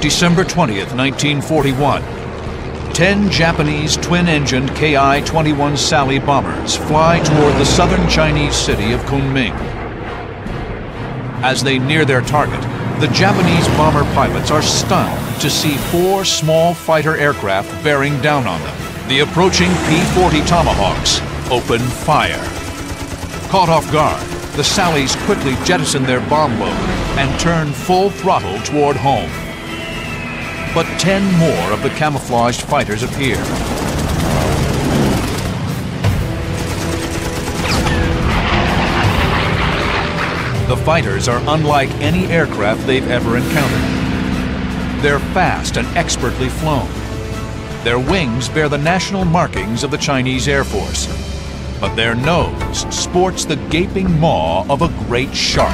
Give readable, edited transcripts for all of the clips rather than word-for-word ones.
December 20th, 1941. 10 Japanese twin-engined Ki-21 Sally bombers fly toward the southern Chinese city of Kunming. As they near their target, the Japanese bomber pilots are stunned to see 4 small fighter aircraft bearing down on them. The approaching P-40 Tomahawks open fire. Caught off guard, the Sallies quickly jettison their bomb load and turn full throttle toward home. But 10 more of the camouflaged fighters appear. The fighters are unlike any aircraft they've ever encountered. They're fast and expertly flown. Their wings bear the national markings of the Chinese Air Force, but their nose sports the gaping maw of a great shark.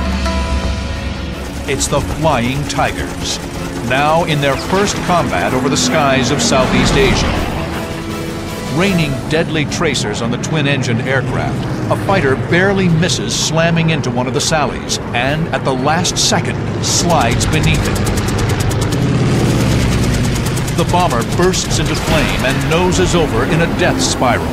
It's the Flying Tigers, now in their first combat over the skies of Southeast Asia. Raining deadly tracers on the twin-engined aircraft, a fighter barely misses slamming into one of the Sallies and, at the last second, slides beneath it. The bomber bursts into flame and noses over in a death spiral.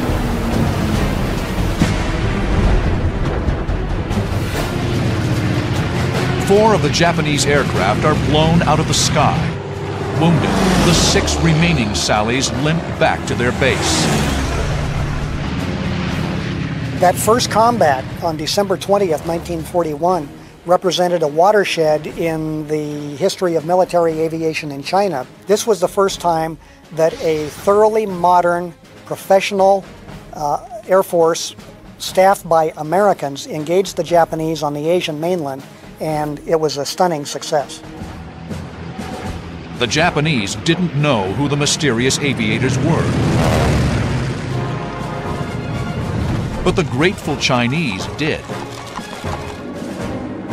Four of the Japanese aircraft are blown out of the sky. Wounded, the 6 remaining Sallies limp back to their base. That first combat on December 20th, 1941, represented a watershed in the history of military aviation in China. This was the first time that a thoroughly modern, professional Air Force staffed by Americans engaged the Japanese on the Asian mainland, and it was a stunning success. The Japanese didn't know who the mysterious aviators were. But the grateful Chinese did.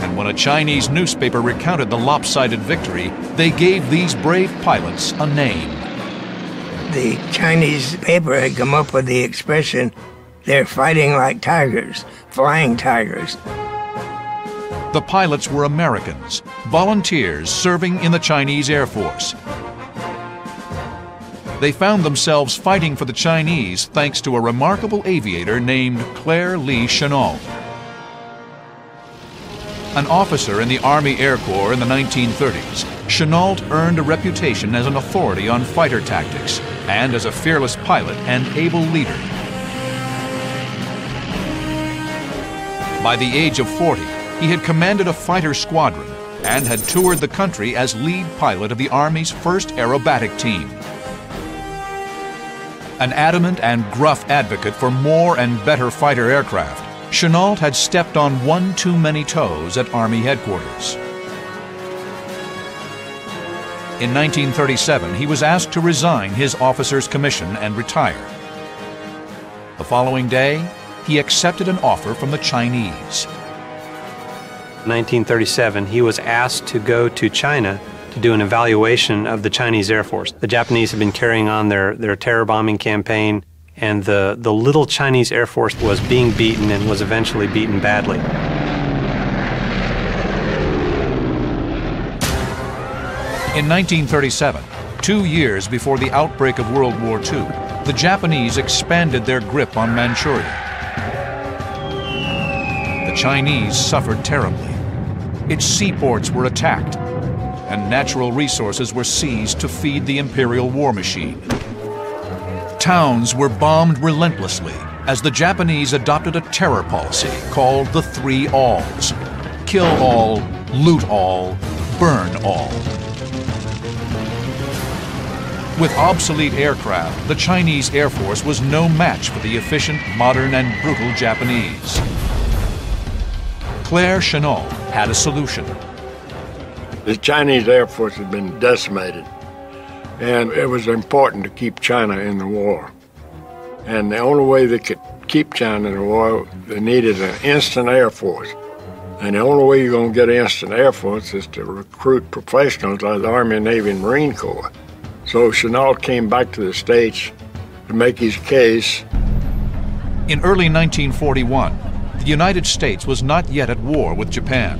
And when a Chinese newspaper recounted the lopsided victory, they gave these brave pilots a name. The Chinese paper had come up with the expression, "They're fighting like tigers, flying tigers." The pilots were Americans, volunteers serving in the Chinese Air Force. They found themselves fighting for the Chinese thanks to a remarkable aviator named Claire Lee Chennault. An officer in the Army Air Corps in the 1930s, Chennault earned a reputation as an authority on fighter tactics and as a fearless pilot and able leader. By the age of 40, he had commanded a fighter squadron and had toured the country as lead pilot of the Army's first aerobatic team. An adamant and gruff advocate for more and better fighter aircraft, Chennault had stepped on one too many toes at Army headquarters. In 1937, he was asked to resign his officer's commission and retire. The following day, he accepted an offer from the Chinese. In 1937, he was asked to go to China to do an evaluation of the Chinese Air Force. The Japanese had been carrying on their terror bombing campaign, and the little Chinese Air Force was being beaten and was eventually beaten badly. In 1937, 2 years before the outbreak of World War II, the Japanese expanded their grip on Manchuria. The Chinese suffered terribly. Its seaports were attacked, and natural resources were seized to feed the imperial war machine. Towns were bombed relentlessly as the Japanese adopted a terror policy called the 3 alls: kill all, loot all, burn all. With obsolete aircraft, the Chinese Air Force was no match for the efficient, modern, and brutal Japanese. Claire Chennault had a solution. The Chinese Air Force had been decimated, and it was important to keep China in the war. And the only way they could keep China in the war, they needed an instant Air Force. And the only way you're going to get an instant Air Force is to recruit professionals like the Army, Navy, and Marine Corps. So Chennault came back to the States to make his case. In early 1941, the United States was not yet at war with Japan.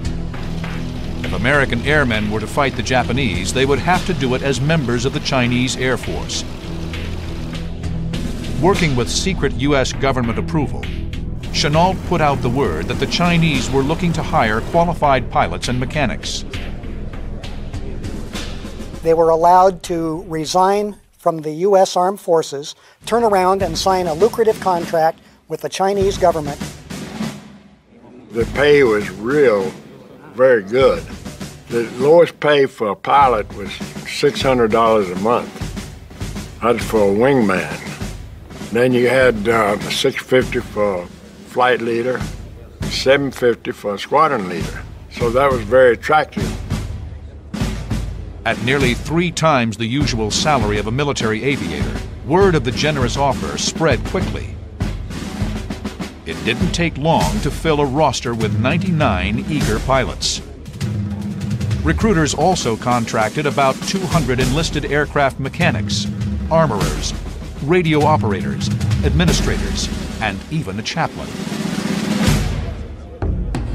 If American airmen were to fight the Japanese, they would have to do it as members of the Chinese Air Force. Working with secret U.S. government approval, Chennault put out the word that the Chinese were looking to hire qualified pilots and mechanics. They were allowed to resign from the U.S. Armed Forces, turn around and sign a lucrative contract with the Chinese government. The pay was very good. The lowest pay for a pilot was $600 a month. That's for a wingman. Then you had $650 for a flight leader, $750 for a squadron leader. So that was very attractive. At nearly 3 times the usual salary of a military aviator, word of the generous offer spread quickly. It didn't take long to fill a roster with 99 eager pilots. Recruiters also contracted about 200 enlisted aircraft mechanics, armorers, radio operators, administrators, and even a chaplain.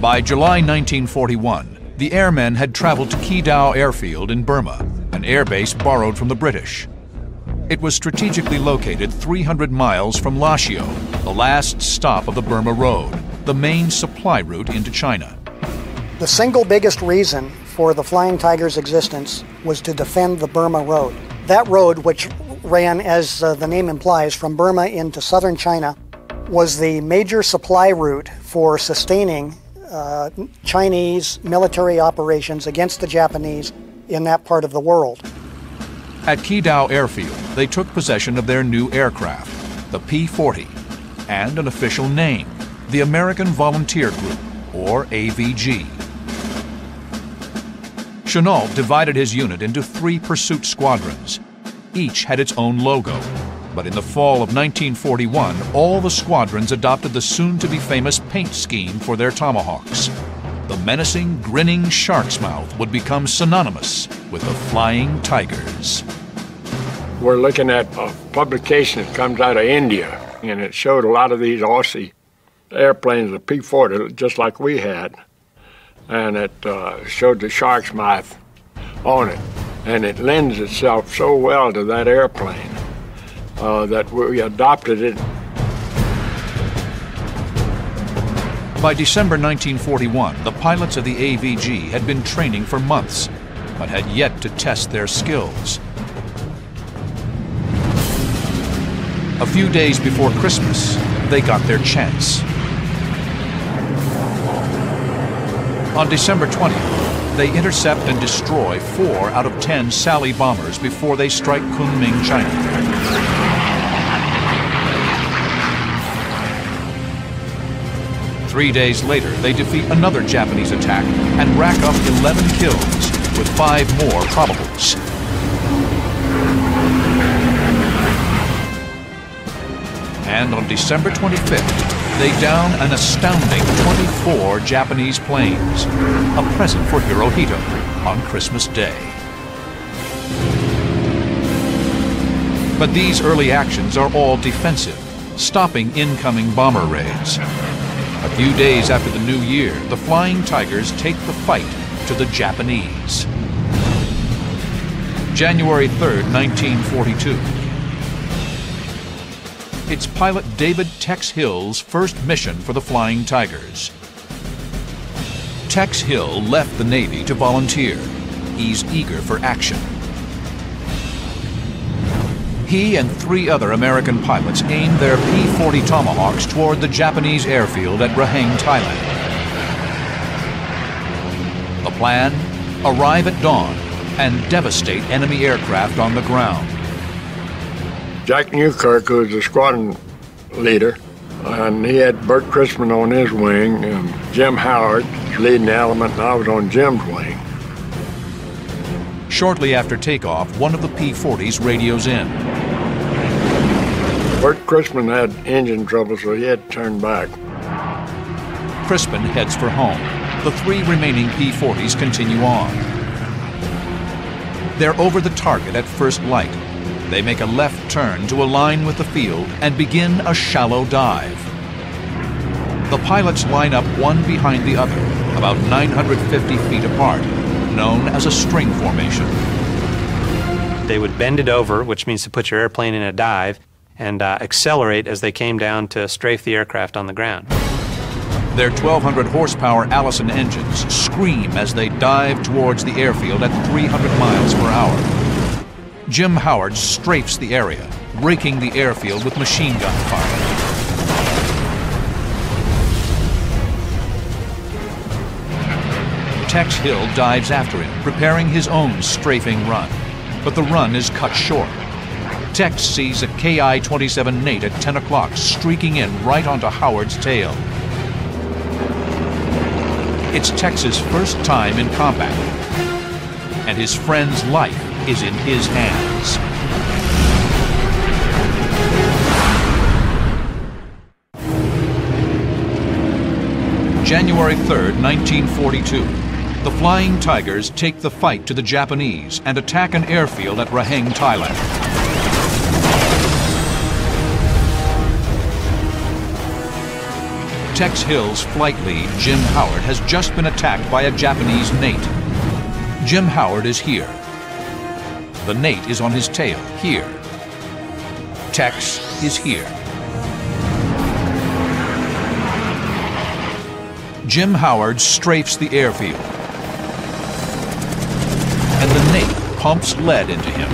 By July 1941, the airmen had traveled to Qidao Airfield in Burma, an airbase borrowed from the British. It was strategically located 300 miles from Lashio, the last stop of the Burma Road, the main supply route into China. The single biggest reason for the Flying Tiger's existence was to defend the Burma Road. That road, which ran, as the name implies, from Burma into southern China, was the major supply route for sustaining Chinese military operations against the Japanese in that part of the world. At Qidao Airfield, they took possession of their new aircraft, the P-40, and an official name, the American Volunteer Group, or AVG. Chennault divided his unit into 3 pursuit squadrons. Each had its own logo, but in the fall of 1941, all the squadrons adopted the soon-to-be famous paint scheme for their Tomahawks. The menacing, grinning shark's mouth would become synonymous with the Flying Tigers. We're looking at a publication that comes out of India, and it showed a lot of these Aussie airplanes, the P-40, just like we had. And it showed the shark's mouth on it. And it lends itself so well to that airplane that we adopted it. By December 1941, the pilots of the AVG had been training for months, but had yet to test their skills. A few days before Christmas, they got their chance. On December 20th, they intercept and destroy 4 out of 10 Sally bombers before they strike Kunming, China. Three days later, they defeat another Japanese attack and rack up 11 kills, with 5 more probables. And on December 25th, they down an astounding 24 Japanese planes, a present for Hirohito on Christmas Day. But these early actions are all defensive, stopping incoming bomber raids. A few days after the new year, the Flying Tigers take the fight to the Japanese. January 3rd, 1942. It's pilot David Tex Hill's first mission for the Flying Tigers. Tex Hill left the Navy to volunteer. He's eager for action. He and 3 other American pilots aimed their P-40 Tomahawks toward the Japanese airfield at Raheng, Thailand. The plan? Arrive at dawn and devastate enemy aircraft on the ground. Jack Newkirk, who was the squadron leader, and he had Bert Crispin on his wing, and Jim Howard leading the element, and I was on Jim's wing. Shortly after takeoff, one of the P-40s radios in. Bert Crispin had engine trouble, so he had to turn back. Crispin heads for home. The 3 remaining P-40s continue on. They're over the target at first light. They make a left turn to align with the field and begin a shallow dive. The pilots line up one behind the other, about 950 feet apart, known as a string formation. They would bend it over, which means to put your airplane in a dive, and accelerate as they came down to strafe the aircraft on the ground. Their 1,200 horsepower Allison engines scream as they dive towards the airfield at 300 miles per hour. Jim Howard strafes the area, breaking the airfield with machine gun fire. Tex Hill dives after him, preparing his own strafing run. But the run is cut short. Tex sees a Ki-27 Nate at 10 o'clock streaking in right onto Howard's tail. It's Tex's first time in combat, and his friend's life is in his hands. January 3rd, 1942. The Flying Tigers take the fight to the Japanese and attack an airfield at Raheng, Thailand. Tex Hill's flight lead, Jim Howard, has just been attacked by a Japanese Nate. Jim Howard is here. The Nate is on his tail, here. Tex is here. Jim Howard strafes the airfield, and the Nate pumps lead into him.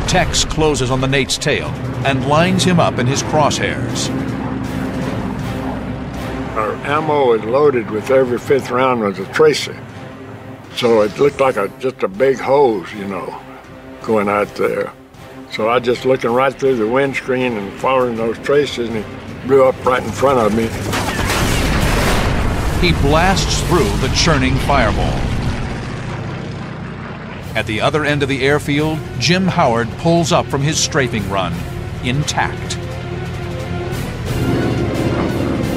Tex closes on the Nate's tail and lines him up in his crosshairs. Our ammo is loaded with every fifth round was a tracer. So it looked like just a big hose, you know, going out there. So I just looking right through the windscreen and following those tracers, and he blew up right in front of me. He blasts through the churning fireball. At the other end of the airfield, Jim Howard pulls up from his strafing run, intact.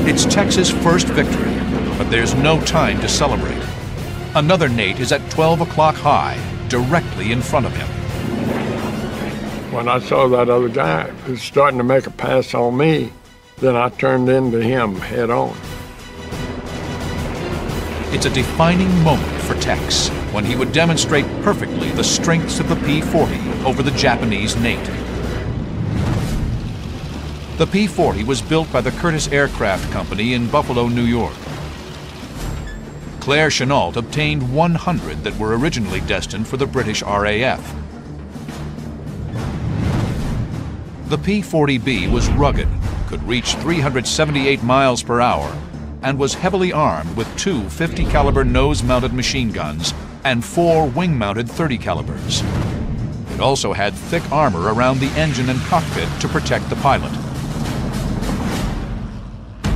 It's Tex's first victory, but there's no time to celebrate. Another Nate is at 12 o'clock high, directly in front of him. When I saw that other guy who was starting to make a pass on me, then I turned into him head on. It's a defining moment for Tex when he would demonstrate perfectly the strengths of the P-40 over the Japanese Nate. The P-40 was built by the Curtiss Aircraft Company in Buffalo, New York. Claire Chennault obtained 100 that were originally destined for the British RAF. The P-40B was rugged, could reach 378 miles per hour, and was heavily armed with two 50 caliber nose-mounted machine guns and four wing-mounted 30 calibers. It also had thick armor around the engine and cockpit to protect the pilot.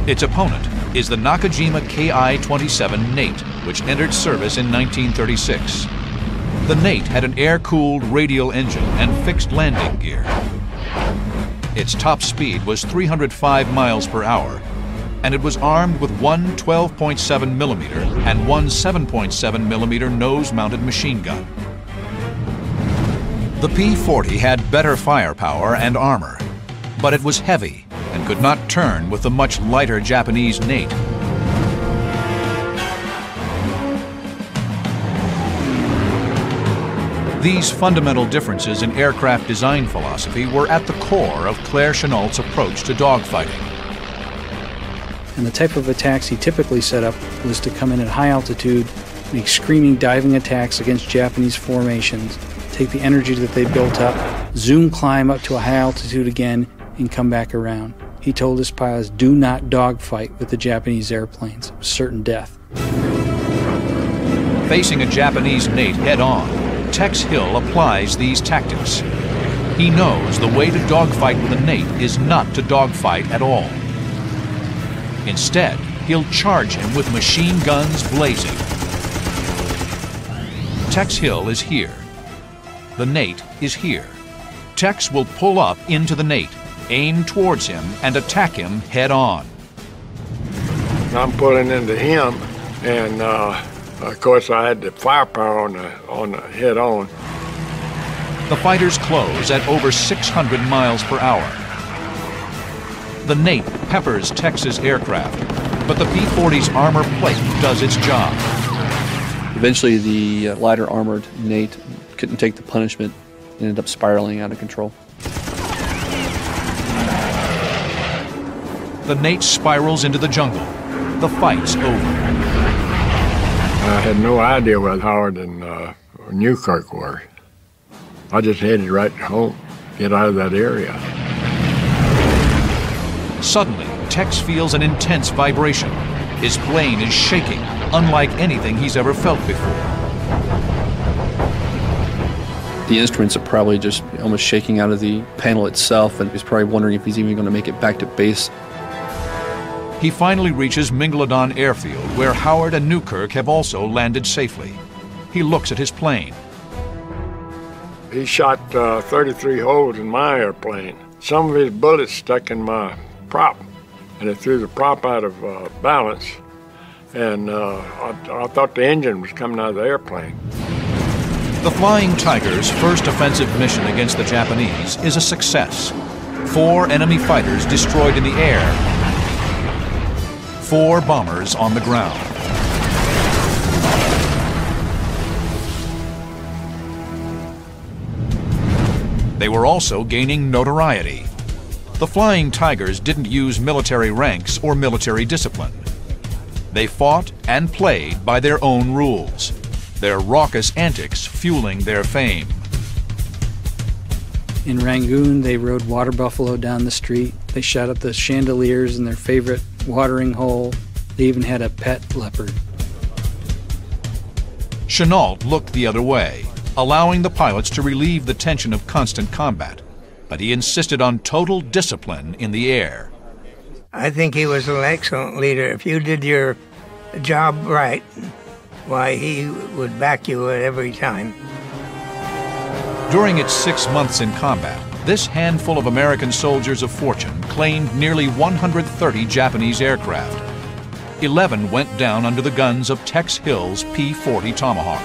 Its opponent is the Nakajima Ki-27 Nate, which entered service in 1936. The Nate had an air-cooled radial engine and fixed landing gear. Its top speed was 305 miles per hour, and it was armed with one 12.7 millimeter and one 7.7 millimeter nose-mounted machine gun. The P-40 had better firepower and armor, but it was heavy and could not turn with the much lighter Japanese Nate. These fundamental differences in aircraft design philosophy were at the core of Claire Chennault's approach to dogfighting. And the type of attacks he typically set up was to come in at high altitude, make screaming diving attacks against Japanese formations, take the energy that they built up, zoom climb up to a high altitude again, and come back around. He told his pilots, do not dogfight with the Japanese airplanes. It was certain death. Facing a Japanese Nate head-on, Tex Hill applies these tactics. He knows the way to dogfight with a Nate is not to dogfight at all. Instead, he'll charge him with machine guns blazing. Tex Hill is here. The Nate is here. Tex will pull up into the Nate, aim towards him, and attack him head-on. I'm pulling into him, and of course I had the firepower on the head-on. The fighters close at over 600 miles per hour. The Nate peppers Tex's aircraft, But the P-40's armor plate does its job. Eventually, the lighter armored Nate couldn't take the punishment and ended up spiraling out of control. The Nate spirals into the jungle. The fight's over. I had no idea where Howard and Newkirk were. I just headed right home, get out of that area. Suddenly, Tex feels an intense vibration. His plane is shaking, unlike anything he's ever felt before. The instruments are probably just almost shaking out of the panel itself, and he's probably wondering if he's even going to make it back to base. He finally reaches Mingaladon Airfield, where Howard and Newkirk have also landed safely. He looks at his plane. He shot 33 holes in my airplane. Some of his bullets stuck in my prop, and it threw the prop out of balance, and I thought the engine was coming out of the airplane. The Flying Tiger's first offensive mission against the Japanese is a success. 4 enemy fighters destroyed in the air, 4 bombers on the ground. They were also gaining notoriety. The Flying Tigers didn't use military ranks or military discipline. They fought and played by their own rules, their raucous antics fueling their fame. In Rangoon, they rode water buffalo down the street. They shot up the chandeliers in their favorite watering hole. They even had a pet leopard. Chenault looked the other way, allowing the pilots to relieve the tension of constant combat, but he insisted on total discipline in the air. I think he was an excellent leader. If you did your job right, why, he would back you at every time. During its 6 months in combat, this handful of American soldiers of fortune claimed nearly 130 Japanese aircraft. 11 went down under the guns of Tex Hill's P-40 Tomahawk.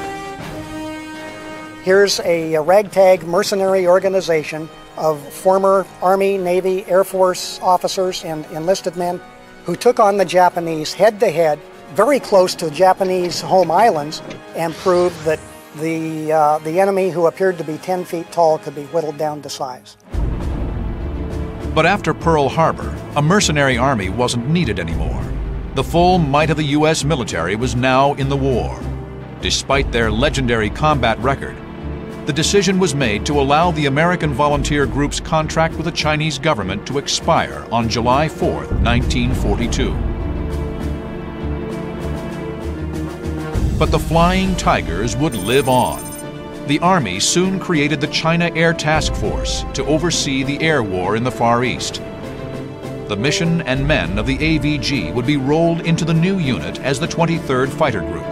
Here's a ragtag mercenary organization of former Army, Navy, Air Force officers and enlisted men who took on the Japanese head-to-head, very close to the Japanese home islands, and proved that the enemy, who appeared to be 10 feet tall, could be whittled down to size. But after Pearl Harbor, a mercenary army wasn't needed anymore. The full might of the U.S. military was now in the war. Despite their legendary combat record, the decision was made to allow the American Volunteer Group's contract with the Chinese government to expire on July 4, 1942. But the Flying Tigers would live on. The Army soon created the China Air Task Force to oversee the air war in the Far East. The mission and men of the AVG would be rolled into the new unit as the 23rd Fighter Group.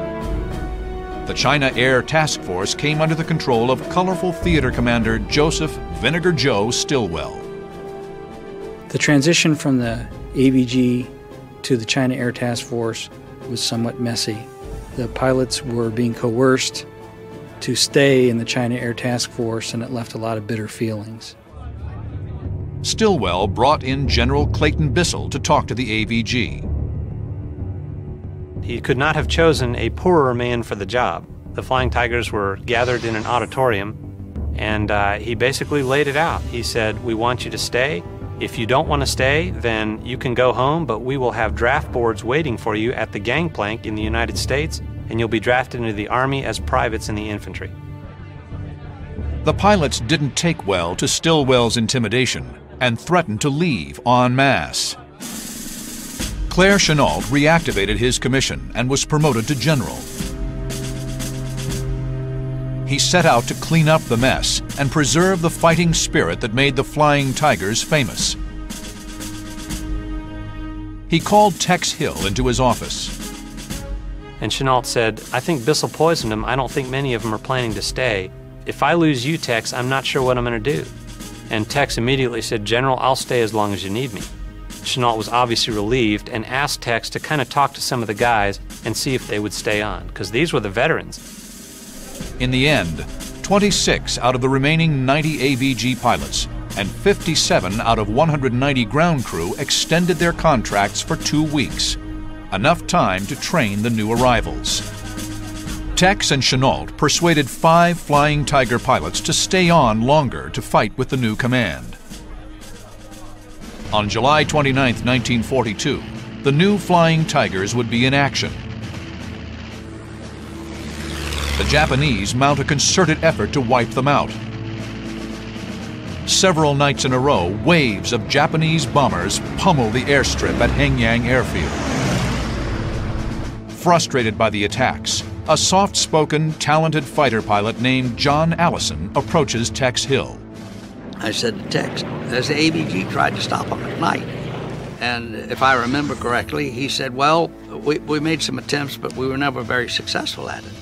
The China Air Task Force came under the control of colorful theater commander Joseph Vinegar Joe Stilwell. The transition from the AVG to the China Air Task Force was somewhat messy. The pilots were being coerced to stay in the China Air Task Force, and it left a lot of bitter feelings. Stilwell brought in General Clayton Bissell to talk to the AVG. He could not have chosen a poorer man for the job. The Flying Tigers were gathered in an auditorium, and he basically laid it out. He said, "We want you to stay. If you don't want to stay, then you can go home, but we will have draft boards waiting for you at the gangplank in the United States, and you'll be drafted into the Army as privates in the infantry." The pilots didn't take well to Stilwell's intimidation and threatened to leave en masse. Claire Chenault reactivated his commission and was promoted to general. He set out to clean up the mess and preserve the fighting spirit that made the Flying Tigers famous. He called Tex Hill into his office. And Chenault said, "I think Bissell poisoned them. I don't think many of them are planning to stay. If I lose you, Tex, I'm not sure what I'm going to do." And Tex immediately said, "General, I'll stay as long as you need me." Chenault was obviously relieved and asked Tex to kind of talk to some of the guys and see if they would stay on, because these were the veterans. In the end, 26 out of the remaining 90 AVG pilots and 57 out of 190 ground crew extended their contracts for 2 weeks. enough time to train the new arrivals. Tex and Chenault persuaded 5 Flying Tiger pilots to stay on longer to fight with the new command. On July 29, 1942, the new Flying Tigers would be in action. The Japanese mount a concerted effort to wipe them out. Several nights in a row, waves of Japanese bombers pummel the airstrip at Hengyang Airfield. Frustrated by the attacks, a soft-spoken, talented fighter pilot named John Allison approaches Tex Hill. I said to Tex, as the AVG tried to stop him at night. And if I remember correctly, he said, well, we made some attempts, but we were never very successful at it.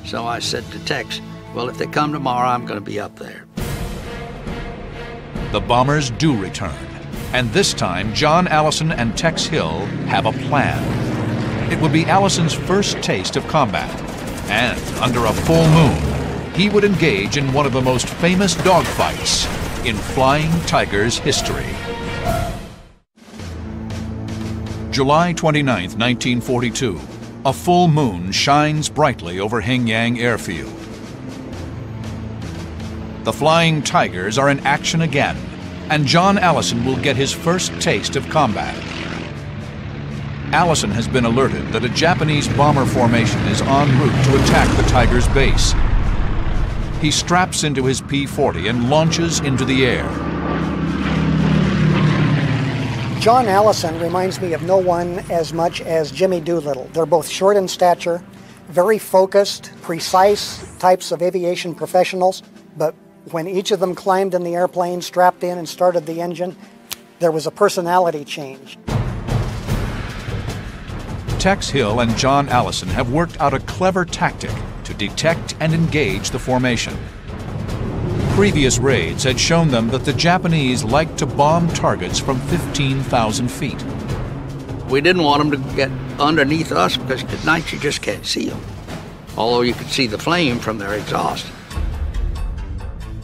So I said to Tex, well, if they come tomorrow, I'm going to be up there. The bombers do return, and this time John Allison and Tex Hill have a plan. It would be Allison's first taste of combat, and under a full moon, he would engage in one of the most famous dogfights in Flying Tiger's history. July 29, 1942, a full moon shines brightly over Hengyang Airfield. The Flying Tigers are in action again, and John Allison will get his first taste of combat. Allison has been alerted that a Japanese bomber formation is en route to attack the Tigers' base. He straps into his P-40 and launches into the air. John Allison reminds me of no one as much as Jimmy Doolittle. They're both short in stature, very focused, precise types of aviation professionals, but when each of them climbed in the airplane, strapped in and started the engine, there was a personality change. Tex Hill and John Allison have worked out a clever tactic to detect and engage the formation. Previous raids had shown them that the Japanese liked to bomb targets from 15,000 feet. We didn't want them to get underneath us because at night you just can't see them, although you could see the flame from their exhaust.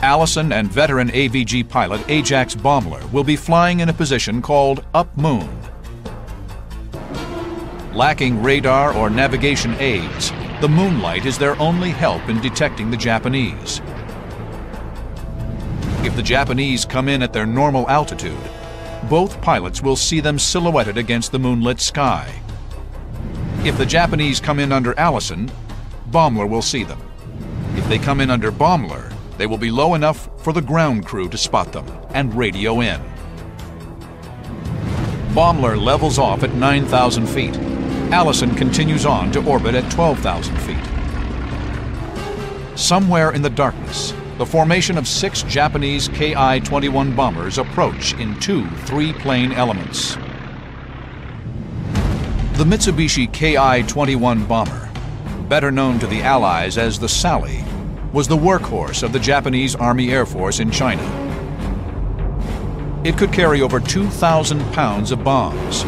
Allison and veteran AVG pilot Ajax Baumler will be flying in a position called Up Moon. Lacking radar or navigation aids, the moonlight is their only help in detecting the Japanese. If the Japanese come in at their normal altitude, both pilots will see them silhouetted against the moonlit sky. If the Japanese come in under Allison, Baumler will see them. If they come in under Baumler, they will be low enough for the ground crew to spot them and radio in. Baumler levels off at 9,000 feet. Allison continues on to orbit at 12,000 feet. Somewhere in the darkness, the formation of 6 Japanese Ki-21 bombers approach in 2 3-plane elements. The Mitsubishi Ki-21 bomber, better known to the Allies as the Sally, was the workhorse of the Japanese Army Air Force in China. It could carry over 2,000 pounds of bombs.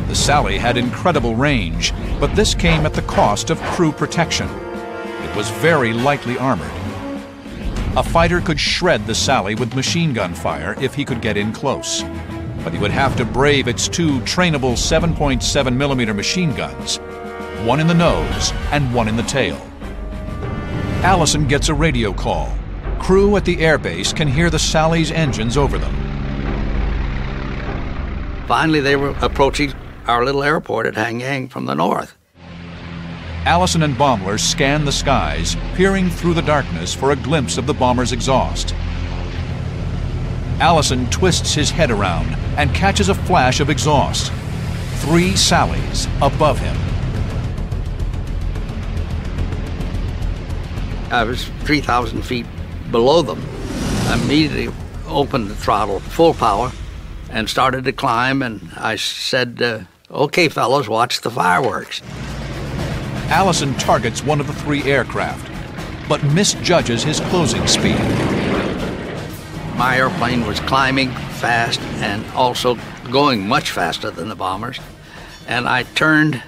The Sally had incredible range, but this came at the cost of crew protection. It was very lightly armored. A fighter could shred the Sally with machine gun fire if he could get in close, but he would have to brave its 2 trainable 7.7mm machine guns, one in the nose and one in the tail. Allison gets a radio call. Crew at the airbase can hear the Sally's engines over them. Finally, they were approaching our little airport at Hengyang from the north. Allison and Baumler scan the skies, peering through the darkness for a glimpse of the bomber's exhaust. Allison twists his head around and catches a flash of exhaust. 3 Sallys above him. I was 3,000 feet below them. I immediately opened the throttle full power and started to climb, and I said, okay, fellows, watch the fireworks. Allison targets one of the 3 aircraft, but misjudges his closing speed. My airplane was climbing fast and also going much faster than the bombers, and I turned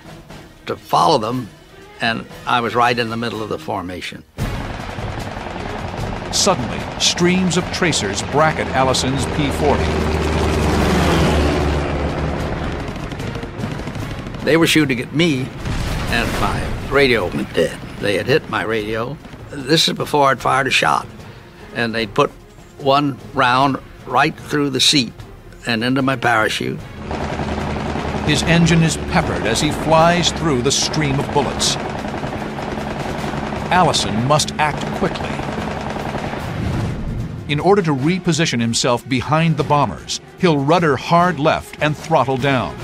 to follow them, and I was right in the middle of the formation. Suddenly, streams of tracers bracket Allison's P-40. They were shooting at me, and my radio went dead. They had hit my radio. This is before I'd fired a shot. And they'd put one round right through the seat and into my parachute. His engine is peppered as he flies through the stream of bullets. Allison must act quickly. In order to reposition himself behind the bombers, he'll rudder hard left and throttle down.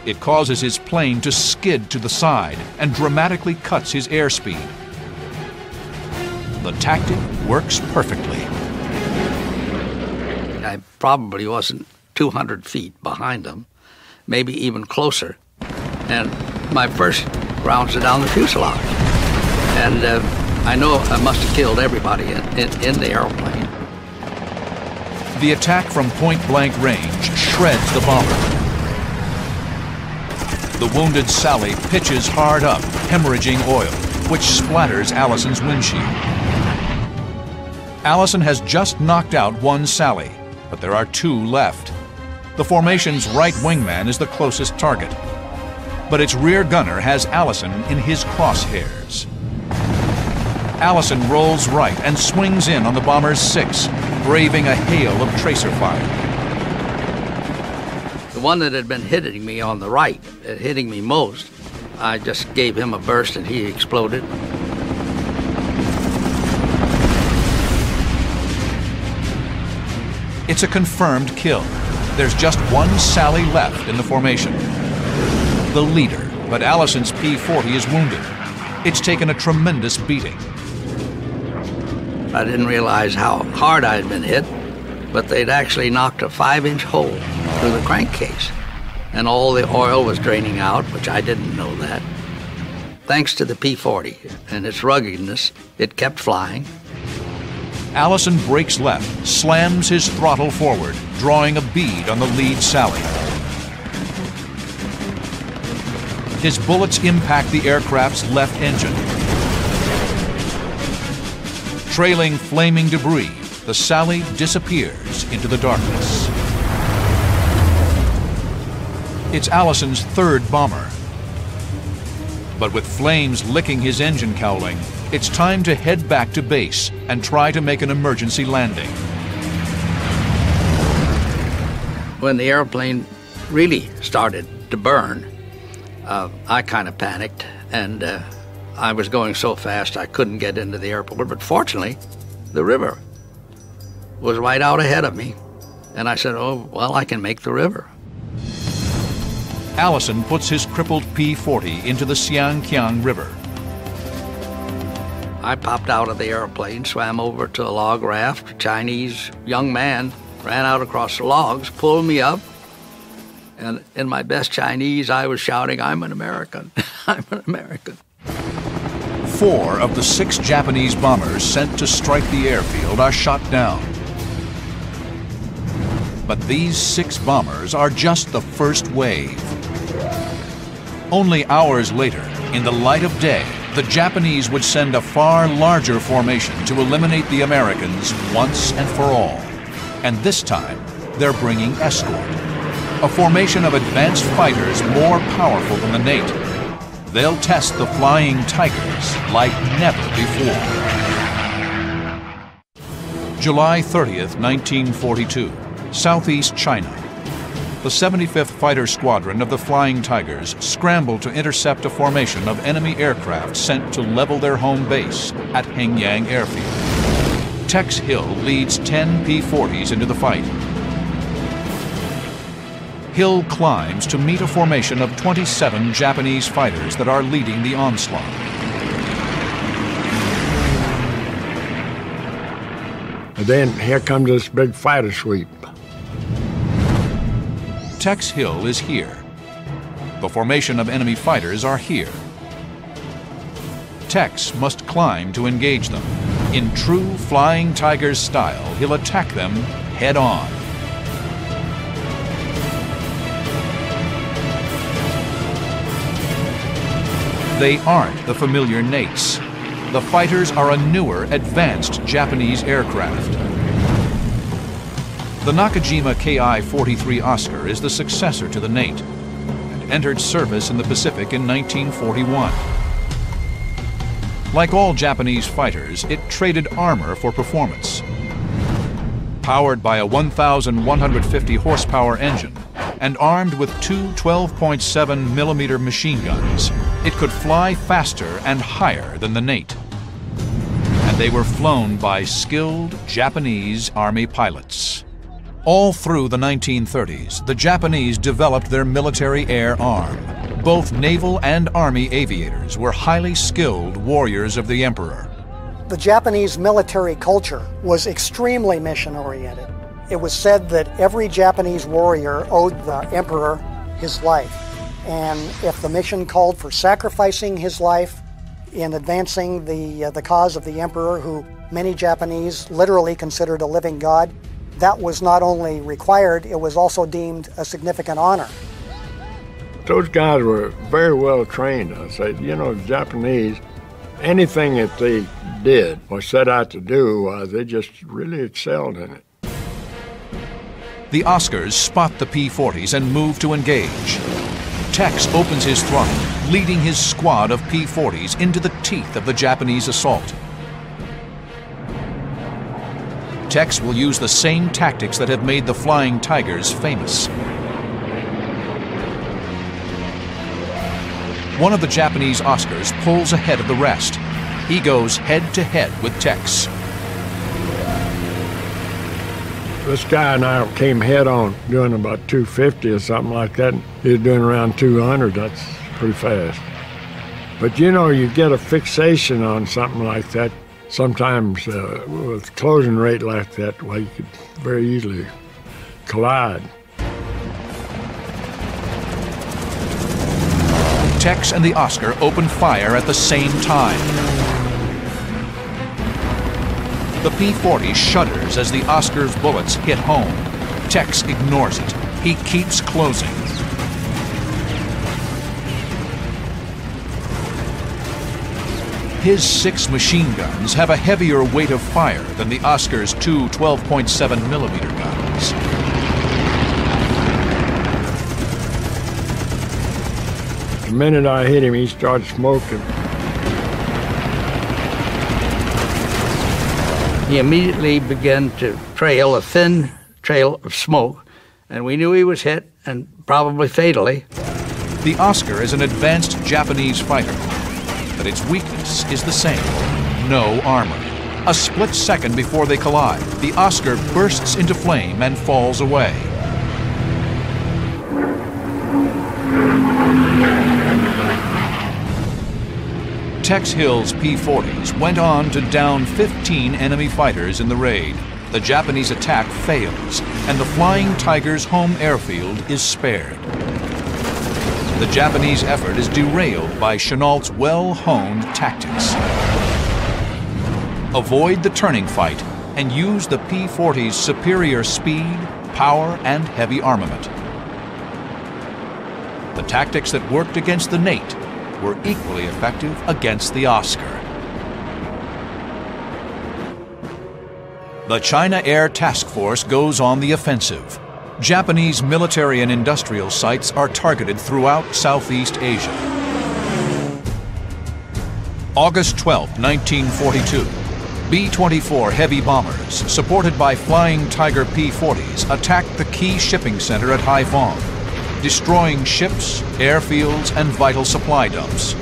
It causes his plane to skid to the side and dramatically cuts his airspeed. The tactic works perfectly. I probably wasn't 200 feet behind them, maybe even closer. And my first rounds are down the fuselage. And I know I must have killed everybody in the airplane. The attack from point-blank range shreds the bomber. The wounded Sally pitches hard up, hemorrhaging oil, which splatters Allison's windshield. Allison has just knocked out one Sally, but there are two left. The formation's right wingman is the closest target, but its rear gunner has Allison in his crosshairs. Allison rolls right and swings in on the bomber's six, braving a hail of tracer fire. The one that had been hitting me on the right, hitting me most, I just gave him a burst and he exploded. It's a confirmed kill. There's just one Sally left in the formation. The leader, but Allison's P-40 is wounded. It's taken a tremendous beating. I didn't realize how hard I had been hit, but they'd actually knocked a 5-inch hole through the crankcase, and all the oil was draining out, which I didn't know that. Thanks to the P-40 and its ruggedness, it kept flying. Allison brakes left, slams his throttle forward, drawing a bead on the lead Sally. His bullets impact the aircraft's left engine. Trailing flaming debris, the Sally disappears into the darkness. It's Allison's third bomber. But with flames licking his engine cowling, it's time to head back to base and try to make an emergency landing. When the airplane really started to burn, I kind of panicked, and I was going so fast I couldn't get into the airport. But fortunately, the river was right out ahead of me, and I said, oh, well, I can make the river. Allison puts his crippled P-40 into the Xiangqiang River. I popped out of the airplane, swam over to a log raft. A Chinese young man ran out across the logs, pulled me up, and in my best Chinese, I was shouting, I'm an American, I'm an American. 4 of the 6 Japanese bombers sent to strike the airfield are shot down. But these 6 bombers are just the first wave. Only hours later, in the light of day, the Japanese would send a far larger formation to eliminate the Americans once and for all. And this time, they're bringing escort. A formation of advanced fighters more powerful than the Nate. They'll test the Flying Tigers like never before. July 30th, 1942, Southeast China. The 75th Fighter Squadron of the Flying Tigers scrambled to intercept a formation of enemy aircraft sent to level their home base at Hengyang Airfield. Tex Hill leads 10 P-40s into the fight. Hill climbs to meet a formation of 27 Japanese fighters that are leading the onslaught. And then here comes this big fighter sweep. Tex Hill is here. The formation of enemy fighters are here. Tex must climb to engage them. In true Flying Tigers style, he'll attack them head on. They aren't the familiar Nates. The fighters are a newer, advanced Japanese aircraft. The Nakajima Ki-43 Oscar is the successor to the Nate. entered service in the Pacific in 1941. Like all Japanese fighters, it traded armor for performance. Powered by a 1,150 horsepower engine and armed with two 12.7 millimeter machine guns, it could fly faster and higher than the Nate. And they were flown by skilled Japanese Army pilots. All through the 1930s, the Japanese developed their military air arm. Both naval and Army aviators were highly skilled warriors of the Emperor. The Japanese military culture was extremely mission-oriented. It was said that every Japanese warrior owed the Emperor his life. And if the mission called for sacrificing his life in advancing the cause of the Emperor, who many Japanese literally considered a living god, that was not only required, it was also deemed a significant honor. Those guys were very well trained. I said, you know, the Japanese, anything that they did or set out to do, they just really excelled in it. The Oscars spot the P-40s and move to engage. Tex opens his throttle, leading his squad of P-40s into the teeth of the Japanese assault. Tex will use the same tactics that have made the Flying Tigers famous. One of the Japanese Oscars pulls ahead of the rest. He goes head-to-head with Tex. This guy and I came head-on, doing about 250 or something like that. He was doing around 200. That's pretty fast. But you know, you get a fixation on something like that. Sometimes with closing rate like that, well, you could very easily collide. Tex and the Oscar open fire at the same time. The P-40 shudders as the Oscar's bullets hit home. Tex ignores it. He keeps closing. His 6 machine guns have a heavier weight of fire than the Oscar's two 12.7 millimeter guns. The minute I hit him, he started smoking. He immediately began to trail a thin trail of smoke, and we knew he was hit, and probably fatally. The Oscar is an advanced Japanese fighter, but its weakness is the same: no armor. A split second before they collide, the Oscar bursts into flame and falls away. Tex Hill's P-40s went on to down 15 enemy fighters in the raid. The Japanese attack fails, and the Flying Tigers' home airfield is spared. The Japanese effort is derailed by Chennault's well-honed tactics. Avoid the turning fight and use the P-40's superior speed, power, and heavy armament. The tactics that worked against the Nate were equally effective against the Oscar. The China Air Task Force goes on the offensive. Japanese military and industrial sites are targeted throughout Southeast Asia. August 12, 1942. B-24 heavy bombers, supported by Flying Tiger P-40s, attacked the key shipping center at Haiphong, destroying ships, airfields, and vital supply dumps.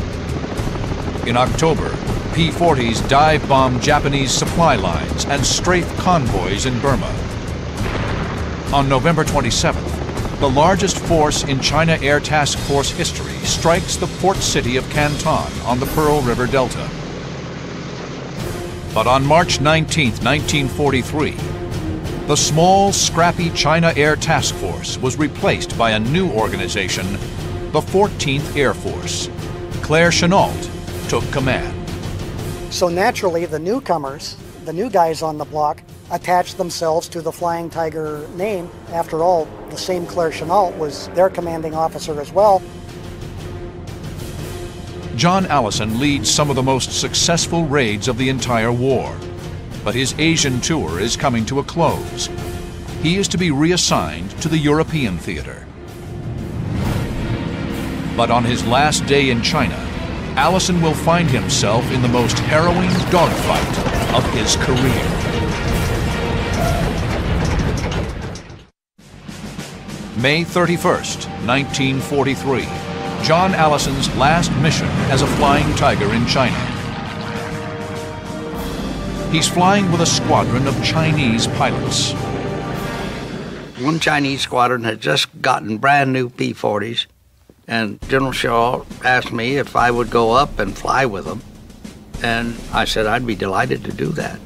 In October, P-40s dive-bombed Japanese supply lines and strafed convoys in Burma. On November 27th, the largest force in China Air Task Force history strikes the port city of Canton on the Pearl River Delta. But on March 19, 1943, the small, scrappy China Air Task Force was replaced by a new organization, the 14th Air Force. Claire Chennault took command. So naturally, the newcomers, the new guys on the block, attached themselves to the Flying Tiger name. After all, the same Claire Chennault was their commanding officer as well. John Allison leads some of the most successful raids of the entire war, but his Asian tour is coming to a close. He is to be reassigned to the European theater. But on his last day in China, Allison will find himself in the most harrowing dogfight of his career. May 31st, 1943, John Allison's last mission as a flying tiger in China. He's flying with a squadron of Chinese pilots. One Chinese squadron had just gotten brand new P-40s, and General Shaw asked me if I would go up and fly with them, and I said I'd be delighted to do that.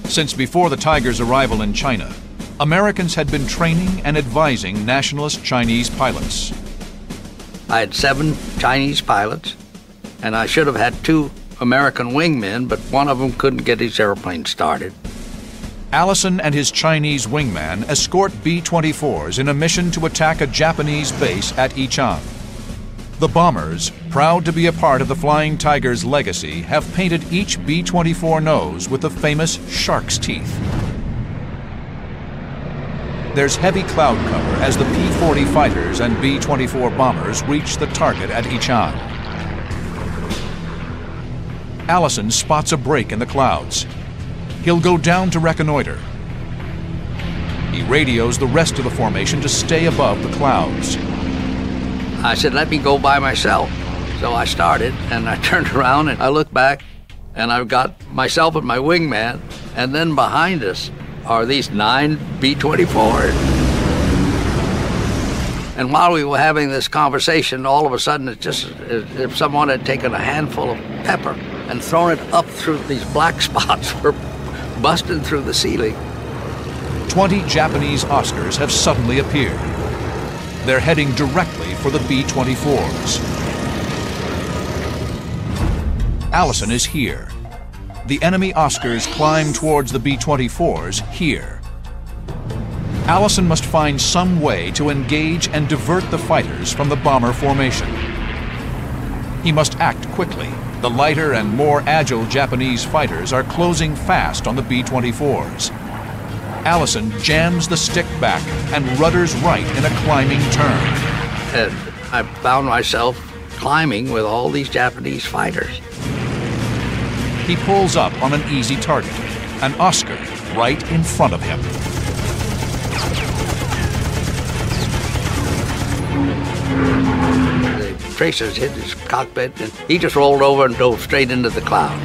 Since before the Tiger's arrival in China, Americans had been training and advising nationalist Chinese pilots. I had 7 Chinese pilots, and I should have had 2 American wingmen, but one of them couldn't get his airplane started. Allison and his Chinese wingman escort B-24s in a mission to attack a Japanese base at Ichang. The bombers, proud to be a part of the Flying Tiger's legacy, have painted each B-24 nose with the famous shark's teeth. There's heavy cloud cover as the P-40 fighters and B-24 bombers reach the target at Ichang. Allison spots a break in the clouds. He'll go down to reconnoiter. He radios the rest of the formation to stay above the clouds. I said, let me go by myself. So I started, and I turned around, and I looked back, and I've got myself and my wingman, and then behind us are these 9 B-24s. And while we were having this conversation, all of a sudden, it's just as if someone had taken a handful of pepper and thrown it up through these black spots were busting through the ceiling. 20 Japanese Oscars have suddenly appeared. They're heading directly for the B-24s. Allison is here. The enemy Oscars climb towards the B-24s here. Allison must find some way to engage and divert the fighters from the bomber formation. He must act quickly. The lighter and more agile Japanese fighters are closing fast on the B-24s. Allison jams the stick back and rudders right in a climbing turn. And I found myself climbing with all these Japanese fighters. He pulls up on an easy target, an Oscar right in front of him. The tracers hit his cockpit, and he just rolled over and dove straight into the cloud.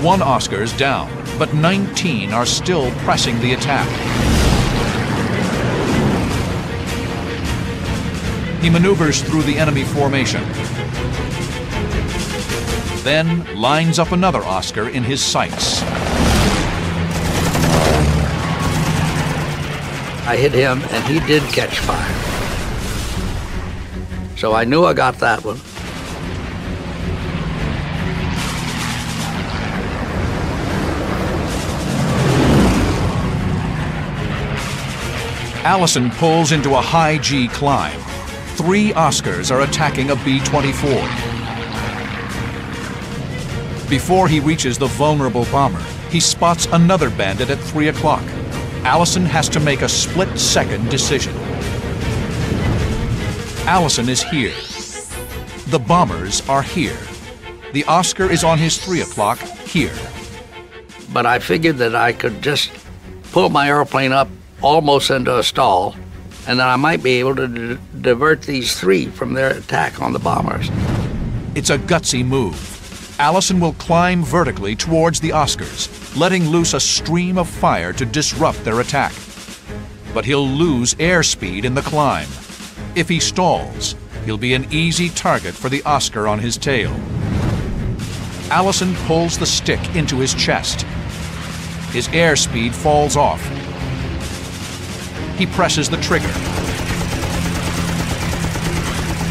1 Oscar's down, but 19 are still pressing the attack. He maneuvers through the enemy formation, then lines up another Oscar in his sights. I hit him, and he did catch fire. So I knew I got that one. Allison pulls into a high G climb. 3 Oscars are attacking a B-24. Before he reaches the vulnerable bomber, he spots another bandit at 3 o'clock. Allison has to make a split-second decision. Allison is here. The bombers are here. The Oscar is on his 3 o'clock here. But I figured that I could just pull my airplane up almost into a stall, and then I might be able to divert these 3 from their attack on the bombers. It's a gutsy move. Allison will climb vertically towards the Oscars, letting loose a stream of fire to disrupt their attack. But he'll lose airspeed in the climb. If he stalls, he'll be an easy target for the Oscar on his tail. Allison pulls the stick into his chest. His airspeed falls off. He presses the trigger.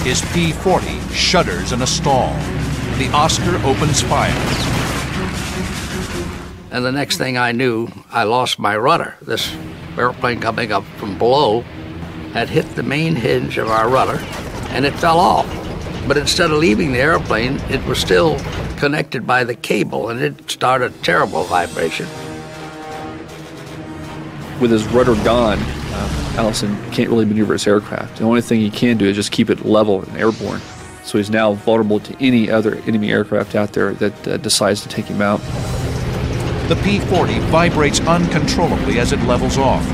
His P-40 shudders in a stall. The Oscar opens fire. And the next thing I knew, I lost my rudder. This airplane coming up from below had hit the main hinge of our rudder, and it fell off. But instead of leaving the airplane, it was still connected by the cable, and it started a terrible vibration. With his rudder gone, Allison can't really maneuver his aircraft. The only thing he can do is just keep it level and airborne. So he's now vulnerable to any other enemy aircraft out there that decides to take him out. The P-40 vibrates uncontrollably as it levels off.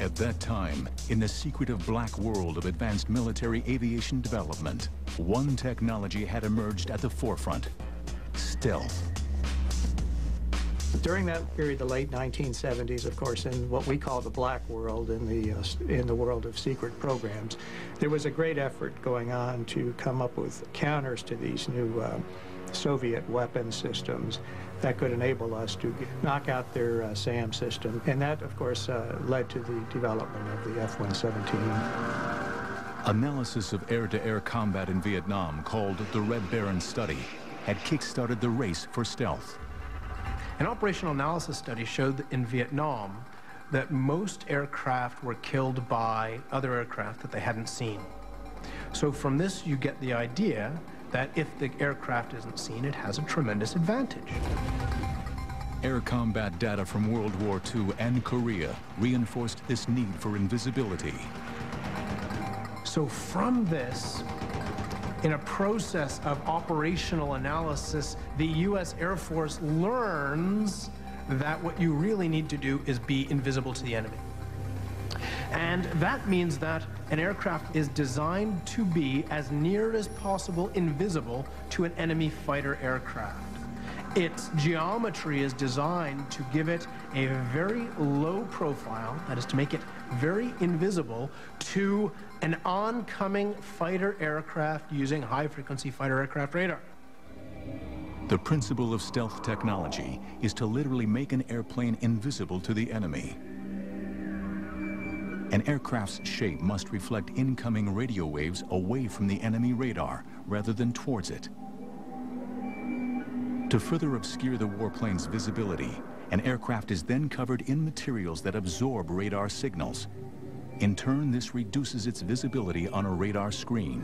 At that time, in the secretive black world of advanced military aviation development, one technology had emerged at the forefront: stealth. During that period, the late 1970s, of course, in what we call the black world, in the world of secret programs, there was a great effort going on to come up with counters to these new Soviet weapon systems that could enable us to knock out their SAM system. And that, of course, led to the development of the F-117. Analysis of air-to-air combat in Vietnam, called the Red Baron Study, had kick-started the race for stealth. An operational analysis study showed that in Vietnam that most aircraft were killed by other aircraft that they hadn't seen. So from this, you get the idea that if the aircraft isn't seen, it has a tremendous advantage. Air combat data from World War II and Korea reinforced this need for invisibility. So from this, in a process of operational analysis, the U.S. Air Force learns that what you really need to do is be invisible to the enemy. And that means that an aircraft is designed to be as near as possible invisible to an enemy fighter aircraft. Its geometry is designed to give it a very low profile, that is to make it very invisible to an oncoming fighter aircraft using high-frequency fighter aircraft radar. The principle of stealth technology is to literally make an airplane invisible to the enemy. An aircraft's shape must reflect incoming radio waves away from the enemy radar rather than towards it. To further obscure the warplane's visibility, an aircraft is then covered in materials that absorb radar signals. In turn, this reduces its visibility on a radar screen.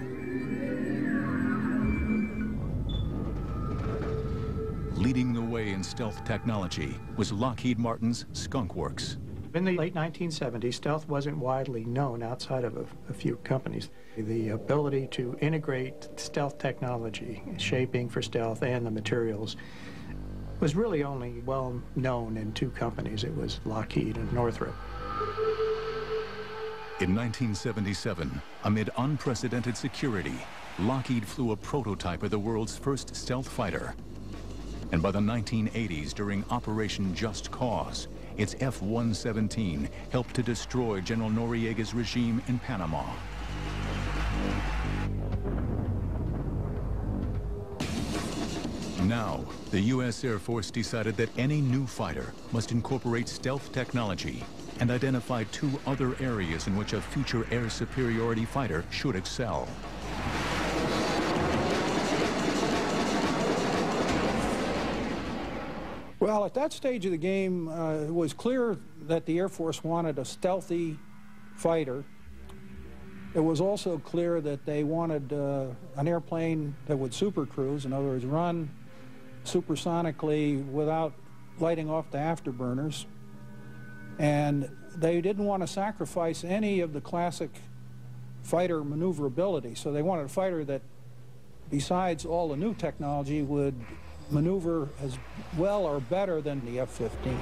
Leading the way in stealth technology was Lockheed Martin's Skunk Works. In the late 1970s, stealth wasn't widely known outside of a few companies. The ability to integrate stealth technology, shaping for stealth, and the materials was really only well known in two companies. It was Lockheed and Northrop. In 1977, amid unprecedented security, Lockheed flew a prototype of the world's first stealth fighter. And by the 1980s, during Operation Just Cause, its F-117 helped to destroy General Noriega's regime in Panama. Now, the U.S. Air Force decided that any new fighter must incorporate stealth technology and identify two other areas in which a future air superiority fighter should excel. Well, at that stage of the game, it was clear that the Air Force wanted a stealthy fighter. It was also clear that they wanted an airplane that would supercruise, in other words, run supersonically without lighting off the afterburners. And they didn't want to sacrifice any of the classic fighter maneuverability. So they wanted a fighter that, besides all the new technology, would maneuver as well or better than the F-15.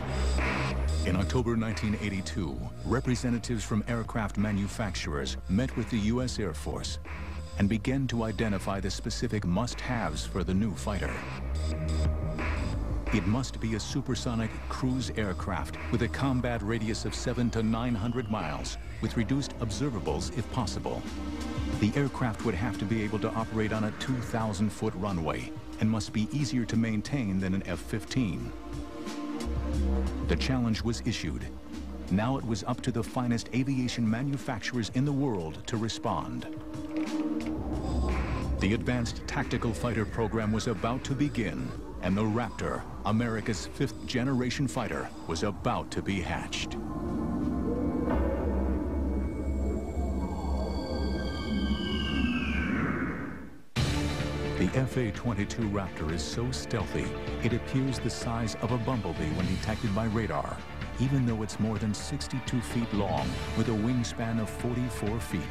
In October 1982, representatives from aircraft manufacturers met with the U.S. Air Force and began to identify the specific must-haves for the new fighter. It must be a supersonic cruise aircraft with a combat radius of 700 to 900 miles, with reduced observables if possible. The aircraft would have to be able to operate on a 2,000-foot runway and must be easier to maintain than an F-15. The challenge was issued. Now it was up to the finest aviation manufacturers in the world to respond. The Advanced Tactical Fighter program was about to begin, and the Raptor, America's fifth-generation fighter, was about to be hatched. The FA-22 Raptor is so stealthy, it appears the size of a bumblebee when detected by radar. even though it's more than 62 feet long with a wingspan of 44 feet.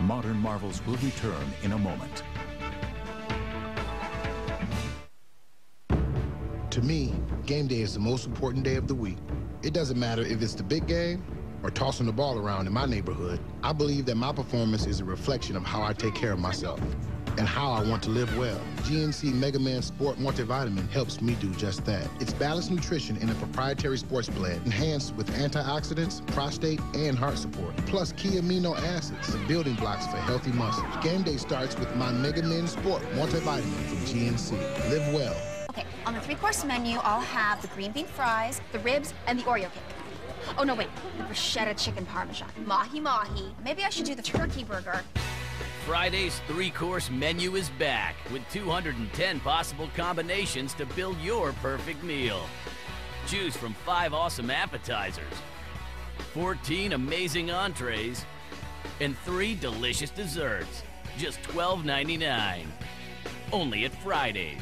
Modern Marvels will return in a moment. To me, game day is the most important day of the week. It doesn't matter if it's the big game or tossing the ball around in my neighborhood. I believe that my performance is a reflection of how I take care of myself and how I want to live well. GNC Mega Man Sport Multivitamin helps me do just that. It's balanced nutrition in a proprietary sports blend, enhanced with antioxidants, prostate, and heart support, plus key amino acids, the building blocks for healthy muscles. Game day starts with my Mega Man Sport Multivitamin from GNC. Live well. Okay, on the three-course menu, I'll have the green bean fries, the ribs, and the Oreo cake. Oh, no, wait, the bruschetta chicken parmesan, mahi-mahi. Maybe I should do the turkey burger. Friday's three-course menu is back with 210 possible combinations to build your perfect meal. Choose from 5 awesome appetizers, 14 amazing entrees, and 3 delicious desserts. Just $12.99. Only at Fridays.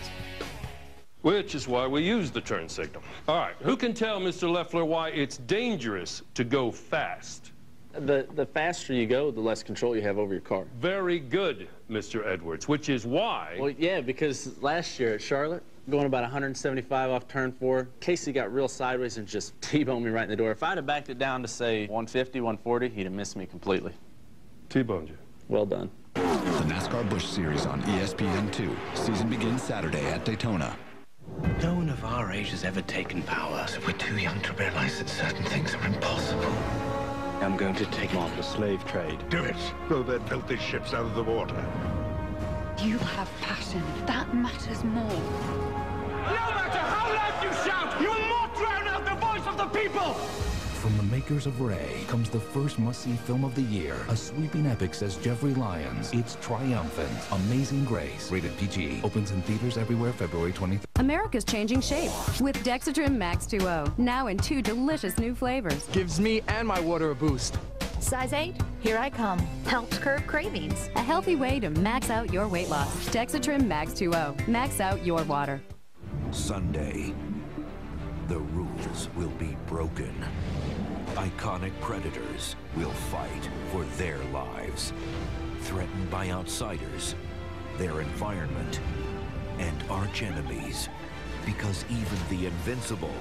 Which is why we use the turn signal. All right, who can tell Mr. Leffler why it's dangerous to go fast? The faster you go, the less control you have over your car. Very good, Mr. Edwards, which is why... Well, yeah, because last year at Charlotte, going about 175 off turn 4, Casey got real sideways and just T-boned me right in the door. If I'd have backed it down to, say, 150, 140, he'd have missed me completely. T-boned you. Well done. The NASCAR Busch Series on ESPN2. Season begins Saturday at Daytona. No one of our age has ever taken power, so we're too young to realize that certain things are impossible. I'm going to take on the slave trade. Do it. Throw their filthy ships out of the water. You have passion. That matters more. No matter how loud you shout, you will not drown out the voice of the people! From the makers of Ray comes the first must-see film of the year. A sweeping epic, says Jeffrey Lyons. It's triumphant. Amazing Grace. Rated PG. Opens in theaters everywhere February 23rd. America's changing shape with Dexatrim Max 2.0. Now in 2 delicious new flavors. Gives me and my water a boost. Size 8, here I come. Helps curb cravings. A healthy way to max out your weight loss. Dexatrim Max 2.0. Max out your water. Sunday, the rules will be broken. Iconic predators will fight for their lives, threatened by outsiders, their environment, and arch enemies, because even the invincible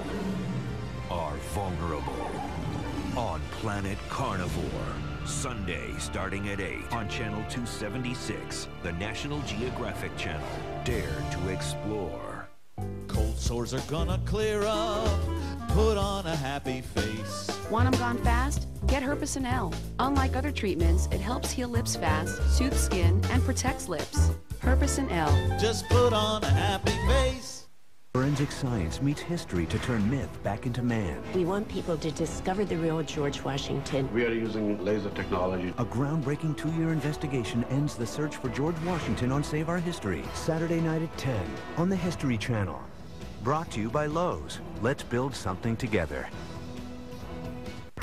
are vulnerable. On Planet Carnivore, Sunday starting at 8 on Channel 276, the National Geographic Channel. Dare to explore. Cold sores are gonna clear up. Put on a happy face. Want them gone fast? Get Herpecin L. Unlike other treatments, it helps heal lips fast, soothes skin, and protects lips. Herpecin L. Just put on a happy face. Forensic science meets history to turn myth back into man. We want people to discover the real George Washington. We are using laser technology. A groundbreaking 2-year investigation ends the search for George Washington on Save Our History. Saturday night at 10 on the History Channel. Brought to you by Lowe's. Let's build something together.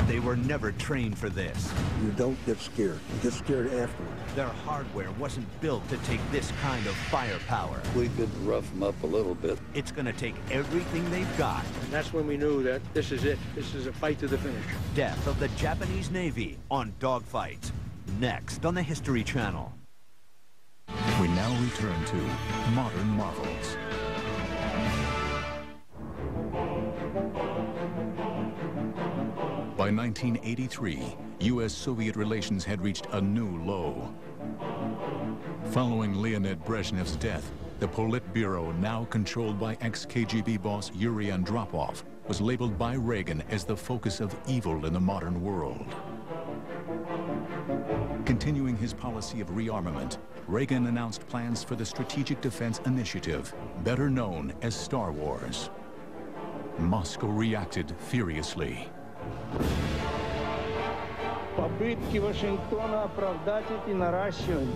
They were never trained for this. You don't get scared. You get scared afterwards. Their hardware wasn't built to take this kind of firepower. We could rough them up a little bit. It's going to take everything they've got. And that's when we knew that this is it. This is a fight to the finish. Death of the Japanese Navy on Dogfights. Next on the History Channel. We now return to Modern Marvels. By 1983, U.S.-Soviet relations had reached a new low. Following Leonid Brezhnev's death, the Politburo, now controlled by ex-KGB boss Yuri Andropov, was labeled by Reagan as the focus of evil in the modern world. Continuing his policy of rearmament, Reagan announced plans for the Strategic Defense Initiative, better known as Star Wars. Moscow reacted furiously. Попытки Вашингтона оправдать эти наращивания,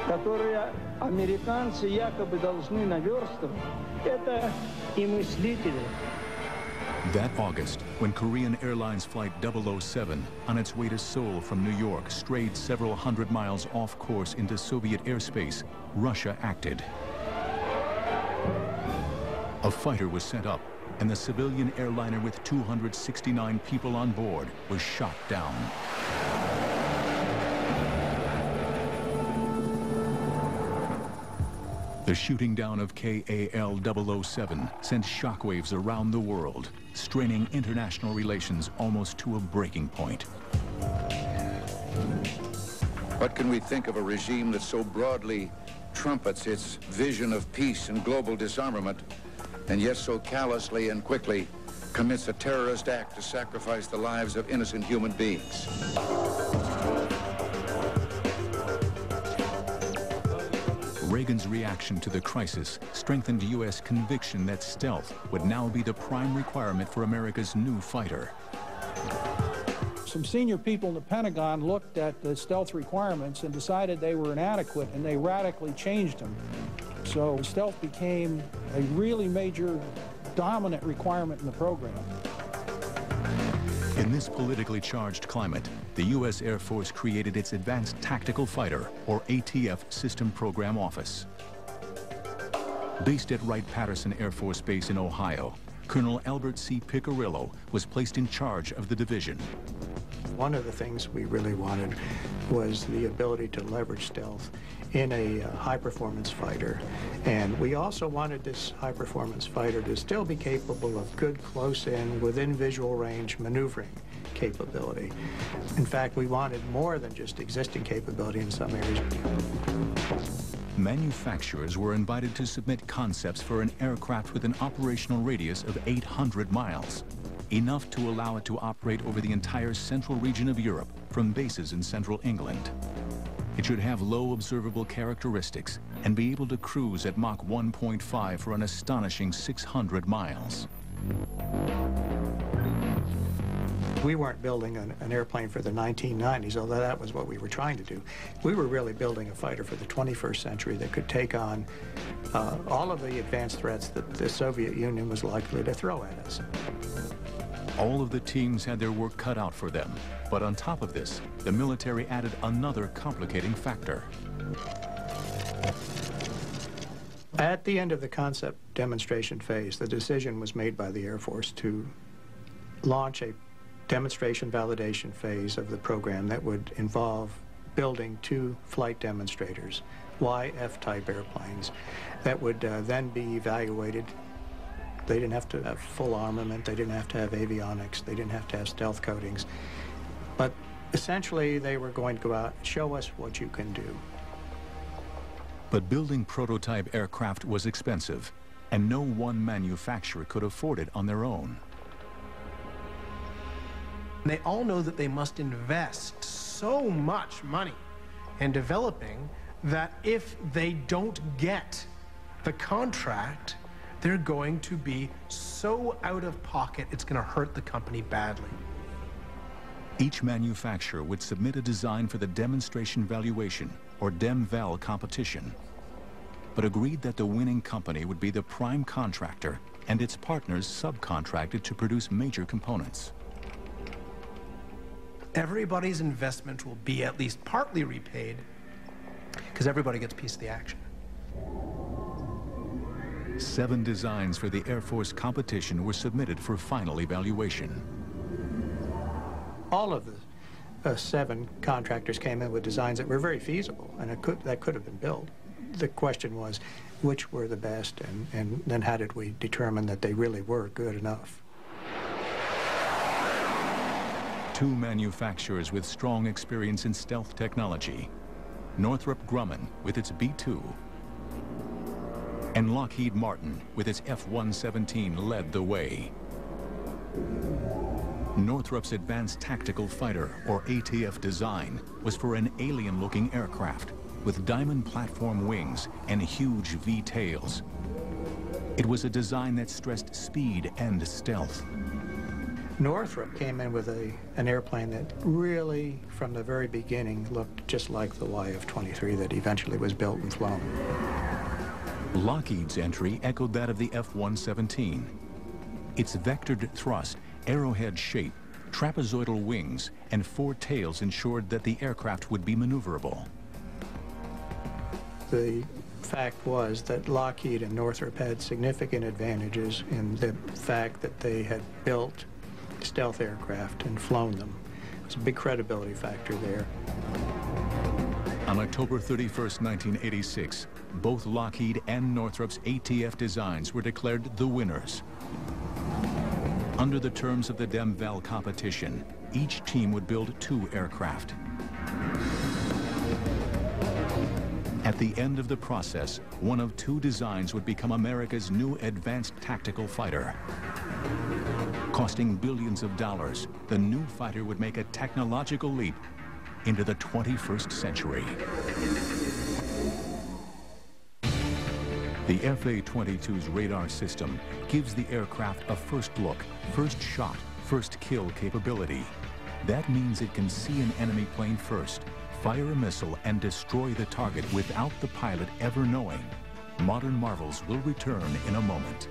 которые американцы якобы должны наверстывать, это и мыслители. That August, when Korean Airlines Flight 007, on its way to Seoul from New York, strayed several hundred miles off course into Soviet airspace, Russia acted. A fighter was sent up, and the civilian airliner with 269 people on board was shot down. The shooting down of KAL-007 sent shockwaves around the world, straining international relations almost to a breaking point. What can we think of a regime that so broadly trumpets its vision of peace and global disarmament, and yet so callously and quickly commits a terrorist act to sacrifice the lives of innocent human beings? Reagan's reaction to the crisis strengthened U.S. conviction that stealth would now be the prime requirement for America's new fighter. Some senior people in the Pentagon looked at the stealth requirements and decided they were inadequate, and they radically changed them. So stealth became a really major, dominant requirement in the program. In this politically charged climate, the U.S. Air Force created its Advanced Tactical Fighter, or ATF, System Program Office. Based at Wright-Patterson Air Force Base in Ohio, Colonel Albert C. Piccirillo was placed in charge of the division. One of the things we really wanted was the ability to leverage stealth in a high-performance fighter. And we also wanted this high-performance fighter to still be capable of good close-in, within visual range maneuvering capability. In fact, we wanted more than just existing capability in some areas. Manufacturers were invited to submit concepts for an aircraft with an operational radius of 800 miles, enough to allow it to operate over the entire central region of Europe from bases in central England. It should have low observable characteristics and be able to cruise at Mach 1.5 for an astonishing 600 miles. We weren't building an airplane for the 1990s, although that was what we were trying to do. We were really building a fighter for the 21st century that could take on all of the advanced threats that the Soviet Union was likely to throw at us. All of the teams had their work cut out for them, but on top of this, the military added another complicating factor. At the end of the concept demonstration phase, the decision was made by the Air Force to launch a demonstration validation phase of the program that would involve building 2 flight demonstrators, YF-type airplanes, that would then be evaluated. They didn't have to have full armament, they didn't have to have avionics, they didn't have to have stealth coatings, but essentially they were going to go out and show us what you can do. But building prototype aircraft was expensive, and no one manufacturer could afford it on their own. They all know that they must invest so much money in developing that if they don't get the contract, they're going to be so out of pocket, it's going to hurt the company badly. Each manufacturer would submit a design for the demonstration valuation, or DEM-VAL competition, but agreed that the winning company would be the prime contractor and its partners subcontracted to produce major components. Everybody's investment will be at least partly repaid because everybody gets a piece of the action. 7 designs for the Air Force competition were submitted for final evaluation. All of the 7 contractors came in with designs that were very feasible, and that could have been built. The question was, which were the best, and then how did we determine that they really were good enough? 2 manufacturers with strong experience in stealth technology, Northrop Grumman with its B-2, and Lockheed Martin with its F-117 led the way. Northrop's Advanced Tactical Fighter, or ATF design, was for an alien-looking aircraft with diamond platform wings and huge V-tails. It was a design that stressed speed and stealth. Northrop came in with an airplane that really, from the very beginning, looked just like the YF-23 that eventually was built and flown. Lockheed's entry echoed that of the F-117. Its vectored thrust, arrowhead shape, trapezoidal wings, and 4 tails ensured that the aircraft would be maneuverable. The fact was that Lockheed and Northrop had significant advantages in the fact that they had built stealth aircraft and flown them. It's a big credibility factor there. On October 31st, 1986, both Lockheed and Northrop's ATF designs were declared the winners. Under the terms of the Demval competition, each team would build 2 aircraft. At the end of the process, one of 2 designs would become America's new advanced tactical fighter. Costing billions of dollars, the new fighter would make a technological leap into the 21st century. The FA-22's radar system gives the aircraft a first look, first shot, first kill capability. That means it can see an enemy plane first, fire a missile, and destroy the target without the pilot ever knowing. Modern marvels will return in a moment.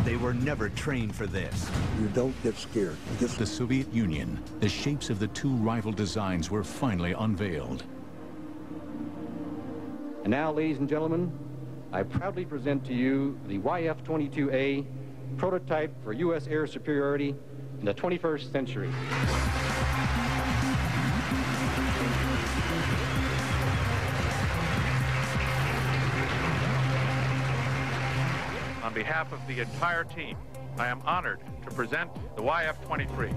They were never trained for this. You don't get scared. The Soviet Union, the shapes of the 2 rival designs were finally unveiled. And now, ladies and gentlemen, I proudly present to you the YF-22A, prototype for U.S. air superiority in the 21st century. On behalf of the entire team, I am honored to present the YF-23.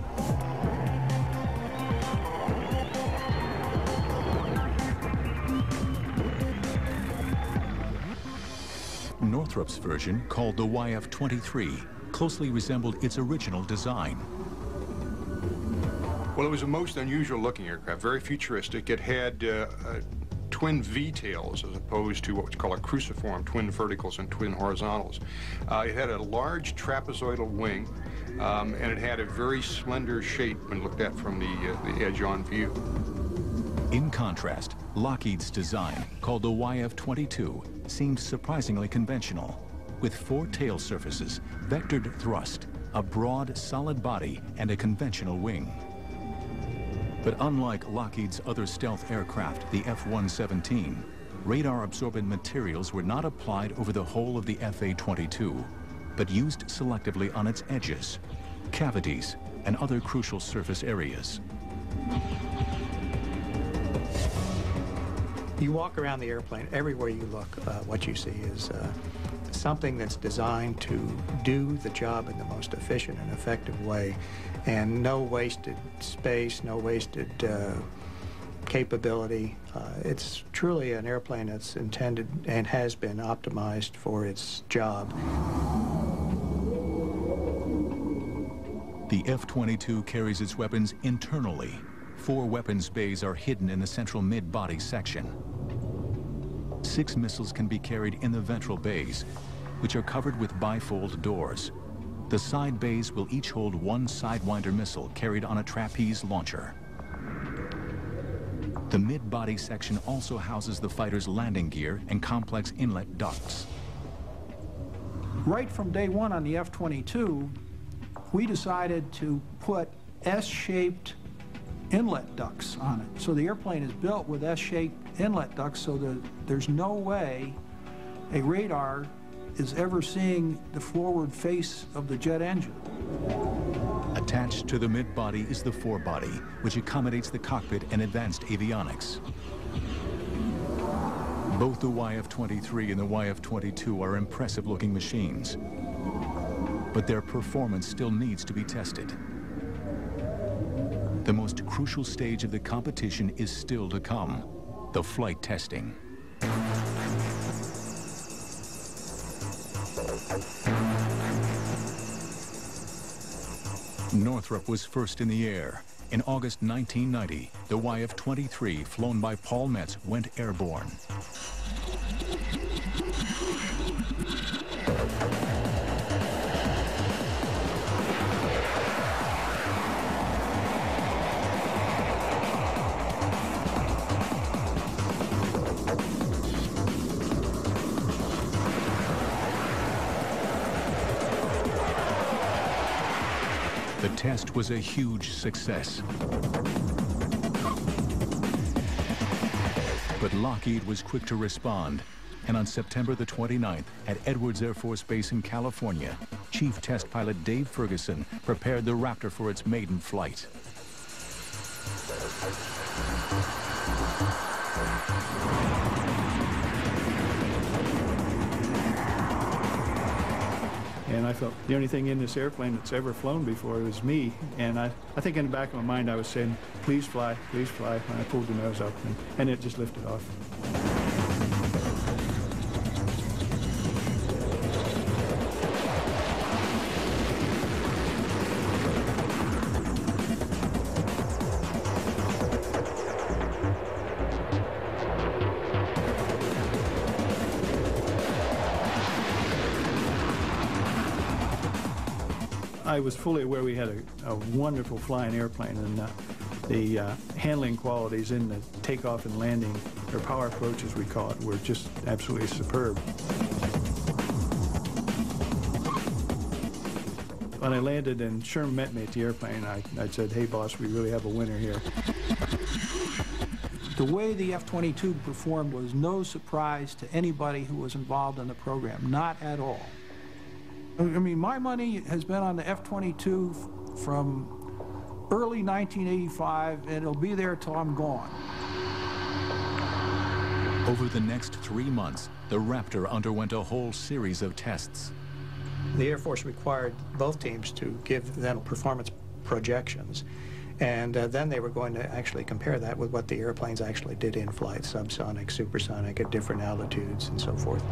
Northrop's version, called the YF-23, closely resembled its original design. Well, it was a most unusual looking aircraft, very futuristic. It had twin V-tails as opposed to what we call a cruciform, twin verticals and twin horizontals. It had a large trapezoidal wing, and it had a very slender shape when looked at from the edge-on view. In contrast, Lockheed's design, called the YF-22, seemed surprisingly conventional, with 4 tail surfaces, vectored thrust, a broad, solid body, and a conventional wing. But unlike Lockheed's other stealth aircraft, the F-117, radar-absorbent materials were not applied over the whole of the FA-22, but used selectively on its edges, cavities, and other crucial surface areas. You walk around the airplane, everywhere you look, what you see is something that's designed to do the job in the most efficient and effective way, and no wasted space, no wasted capability. It's truly an airplane that's intended and has been optimized for its job. The F-22 carries its weapons internally. 4 weapons bays are hidden in the central mid-body section. 6 missiles can be carried in the ventral bays, which are covered with bifold doors. The side bays will each hold 1 Sidewinder missile carried on a trapeze launcher. The mid-body section also houses the fighter's landing gear and complex inlet ducts. Right from day one on the F-22, we decided to put S-shaped inlet ducts on it. So the airplane is built with S-shaped inlet ducts so that there's no way a radar is ever seeing the forward face of the jet engine. Attached to the mid-body is the forebody, which accommodates the cockpit and advanced avionics. Both the YF-23 and the YF-22 are impressive-looking machines, but their performance still needs to be tested. The most crucial stage of the competition is still to come, the flight testing. Northrop was first in the air. In August 1990, the YF-23, flown by Paul Metz, went airborne. The test was a huge success. But Lockheed was quick to respond. And on September the 29th, at Edwards Air Force Base in California, Chief Test Pilot Dave Ferguson prepared the Raptor for its maiden flight. And I felt the only thing in this airplane that's ever flown before was me. And I think in the back of my mind I was saying, please fly, when I pulled the nose up, and it just lifted off. I was fully aware we had a wonderful flying airplane, and the handling qualities in the takeoff and landing, or power approach as we call it, were just absolutely superb. When I landed and Sherm met me at the airplane, I said, hey boss, we really have a winner here. The way the F-22 performed was no surprise to anybody who was involved in the program, not at all. I mean, my money has been on the F-22 from early 1985, and it'll be there till I'm gone. Over the next 3 months, the Raptor underwent a whole series of tests. The Air Force required both teams to give them performance projections, and then they were going to actually compare that with what the airplanes actually did in flight, subsonic, supersonic, at different altitudes, and so forth.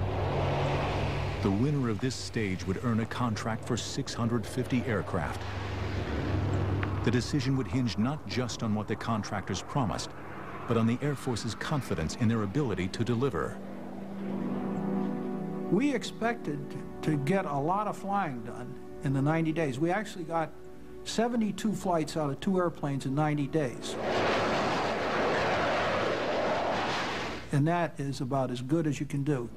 The winner of this stage would earn a contract for 650 aircraft. The decision would hinge not just on what the contractors promised, but on the Air Force's confidence in their ability to deliver. We expected to get a lot of flying done in the 90 days. We actually got 72 flights out of 2 airplanes in 90 days. And that is about as good as you can do.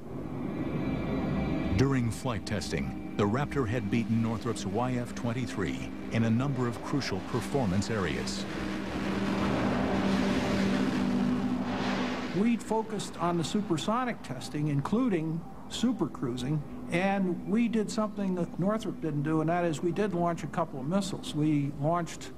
During flight testing, the Raptor had beaten Northrop's YF-23 in a number of crucial performance areas. We focused on the supersonic testing, including supercruising, and we did something that Northrop didn't do, and that is we did launch a couple of missiles. We launched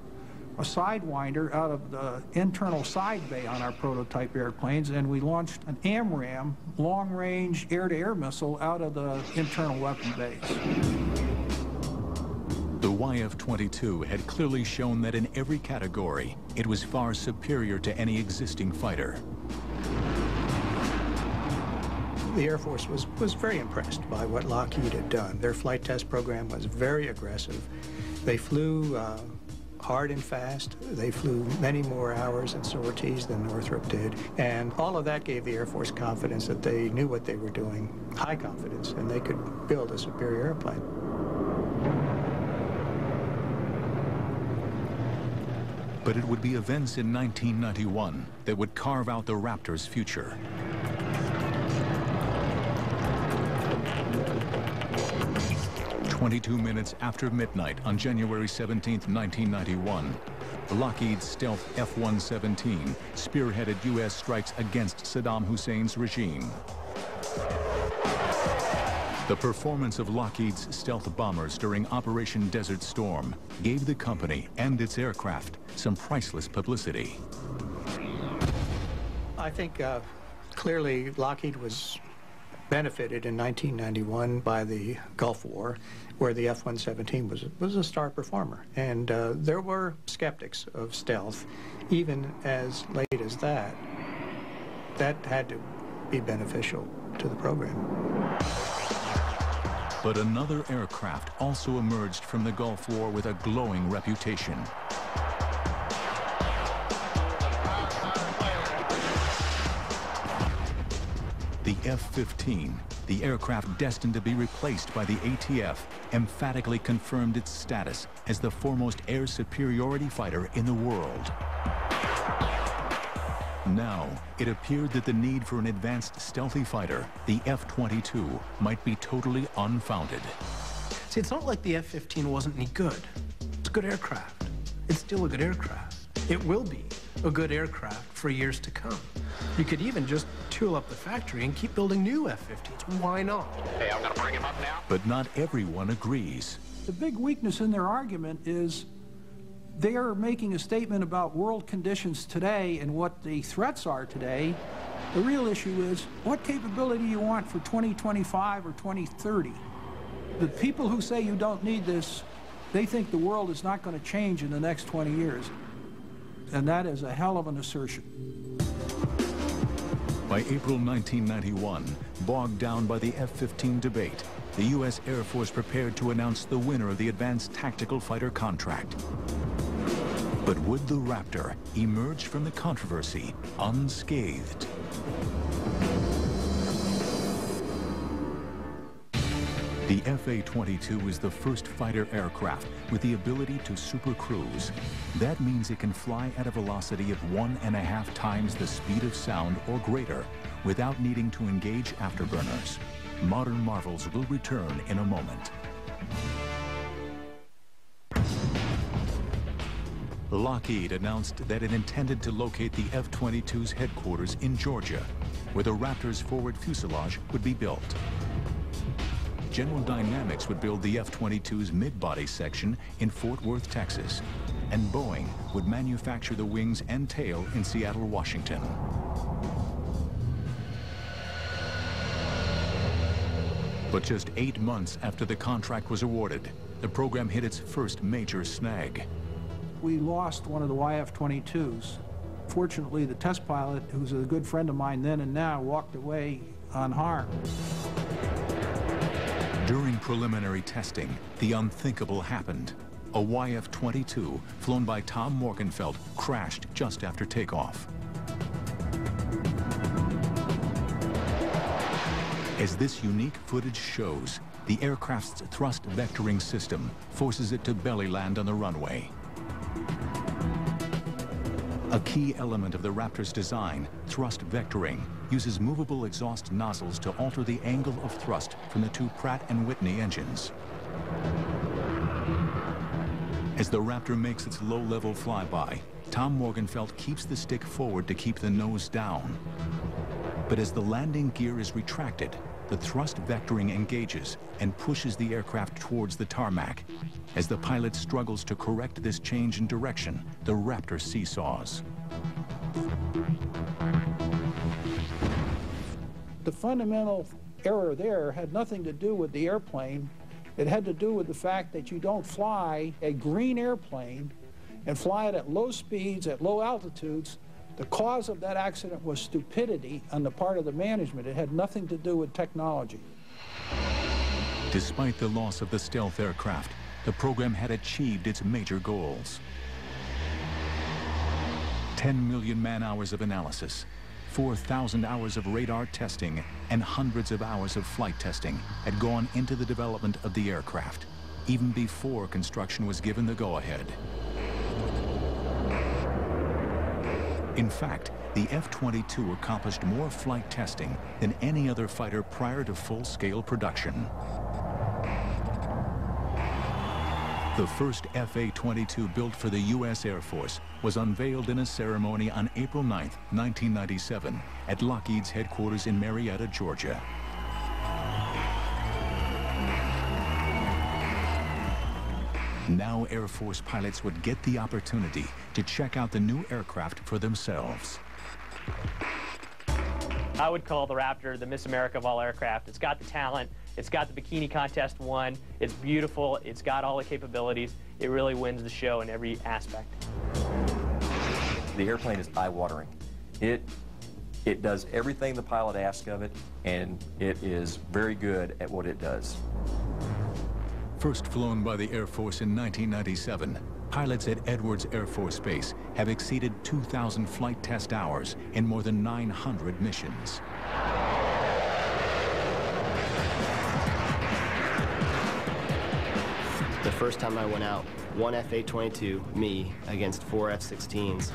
a Sidewinder out of the internal side bay on our prototype airplanes, and we launched an AMRAAM long-range air-to-air missile out of the internal weapon bays. The YF-22 had clearly shown that in every category, it was far superior to any existing fighter. The Air Force was very impressed by what Lockheed had done. Their flight test program was very aggressive. They flew hard and fast. They flew many more hours and sorties than Northrop did. And all of that gave the Air Force confidence that they knew what they were doing, high confidence, and they could build a superior airplane. But it would be events in 1991 that would carve out the Raptor's future. "22 minutes after midnight on January 17, 1991, Lockheed's stealth F-117 spearheaded U.S. strikes against Saddam Hussein's regime. The performance of Lockheed's stealth bombers during Operation Desert Storm gave the company and its aircraft some priceless publicity. I think clearly Lockheed was benefited in 1991 by the Gulf War, where the F-117 was a star performer. And there were skeptics of stealth, even as late as that. That had to be beneficial to the program. But another aircraft also emerged from the Gulf War with a glowing reputation. The F-15, the aircraft destined to be replaced by the ATF, emphatically confirmed its status as the foremost air superiority fighter in the world. Now, it appeared that the need for an advanced stealthy fighter, the F-22, might be totally unfounded. See, it's not like the F-15 wasn't any good. It's a good aircraft. It's still a good aircraft. It will be a good aircraft for for years to come. You could even just tool up the factory and keep building new F-15s. Why not? Hey, I'm going to bring him up now. But not everyone agrees. The big weakness in their argument is they are making a statement about world conditions today and what the threats are today. The real issue is, what capability do you want for 2025 or 2030? The people who say you don't need this, they think the world is not going to change in the next 20 years. And that is a hell of an assertion. By April 1991, bogged down by the F-15 debate, the U.S. Air Force prepared to announce the winner of the Advanced Tactical Fighter contract. But would the Raptor emerge from the controversy unscathed? The F-A-22 is the first fighter aircraft with the ability to supercruise. That means it can fly at a velocity of 1.5 times the speed of sound or greater without needing to engage afterburners. Modern marvels will return in a moment. Lockheed announced that it intended to locate the F-22's headquarters in Georgia, where the Raptor's forward fuselage would be built. General Dynamics would build the F-22's mid-body section in Fort Worth, Texas, and Boeing would manufacture the wings and tail in Seattle, Washington. But just 8 months after the contract was awarded, the program hit its first major snag. We lost one of the YF-22s. Fortunately, the test pilot, who's a good friend of mine then and now, walked away unharmed. During preliminary testing, the unthinkable happened. A YF-22, flown by Tom Morgenfeld, crashed just after takeoff. As this unique footage shows, the aircraft's thrust vectoring system forces it to belly land on the runway. A key element of the Raptor's design, thrust vectoring, uses movable exhaust nozzles to alter the angle of thrust from the two Pratt & Whitney engines. As the Raptor makes its low-level flyby, Tom Morgenfeld keeps the stick forward to keep the nose down. But as the landing gear is retracted, the thrust vectoring engages and pushes the aircraft towards the tarmac. As the pilot struggles to correct this change in direction, the Raptor seesaws. The fundamental error there had nothing to do with the airplane. It had to do with the fact that you don't fly a green airplane and fly it at low speeds, at low altitudes. The cause of that accident was stupidity on the part of the management. It had nothing to do with technology. Despite the loss of the stealth aircraft, the program had achieved its major goals. 10 million man-hours of analysis, 4,000 hours of radar testing, and hundreds of hours of flight testing had gone into the development of the aircraft, even before construction was given the go-ahead. In fact, the F-22 accomplished more flight testing than any other fighter prior to full-scale production. The first F-A-22 built for the U.S. Air Force was unveiled in a ceremony on April 9, 1997, at Lockheed's headquarters in Marietta, Georgia. Now Air Force pilots would get the opportunity to check out the new aircraft for themselves. I would call the Raptor the Miss America of all aircraft. It's got the talent, it's got the bikini contest won, it's beautiful, it's got all the capabilities. It really wins the show in every aspect. The airplane is eye-watering. It does everything the pilot asks of it, and it is very good at what it does. First flown by the Air Force in 1997, pilots at Edwards Air Force Base have exceeded 2,000 flight test hours in more than 900 missions. The first time I went out, one F-A-22, me, against 4 F-16s.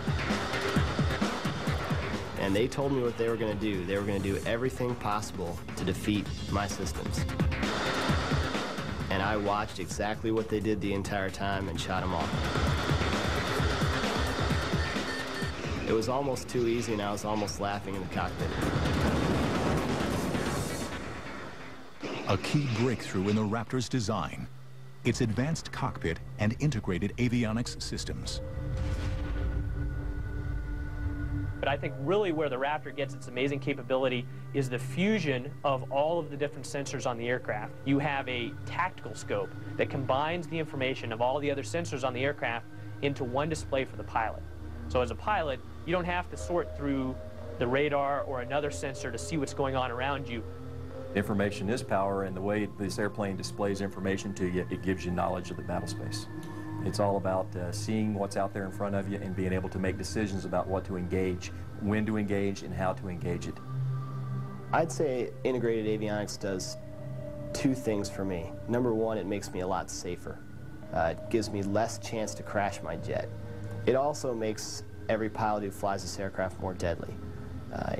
And they told me what they were going to do. They were going to do everything possible to defeat my systems. And I watched exactly what they did the entire time and shot them off. It was almost too easy, and I was almost laughing in the cockpit. A key breakthrough in the Raptor's design, its advanced cockpit and integrated avionics systems. But I think really where the Raptor gets its amazing capability is the fusion of all of the different sensors on the aircraft. You have a tactical scope that combines the information of all the other sensors on the aircraft into one display for the pilot. So as a pilot, you don't have to sort through the radar or another sensor to see what's going on around you. Information is power, and the way this airplane displays information to you, it gives you knowledge of the battle space. It's all about seeing what's out there in front of you and being able to make decisions about what to engage, when to engage, and how to engage it. I'd say integrated avionics does two things for me. Number one, it makes me a lot safer. It gives me less chance to crash my jet. It also makes every pilot who flies this aircraft more deadly.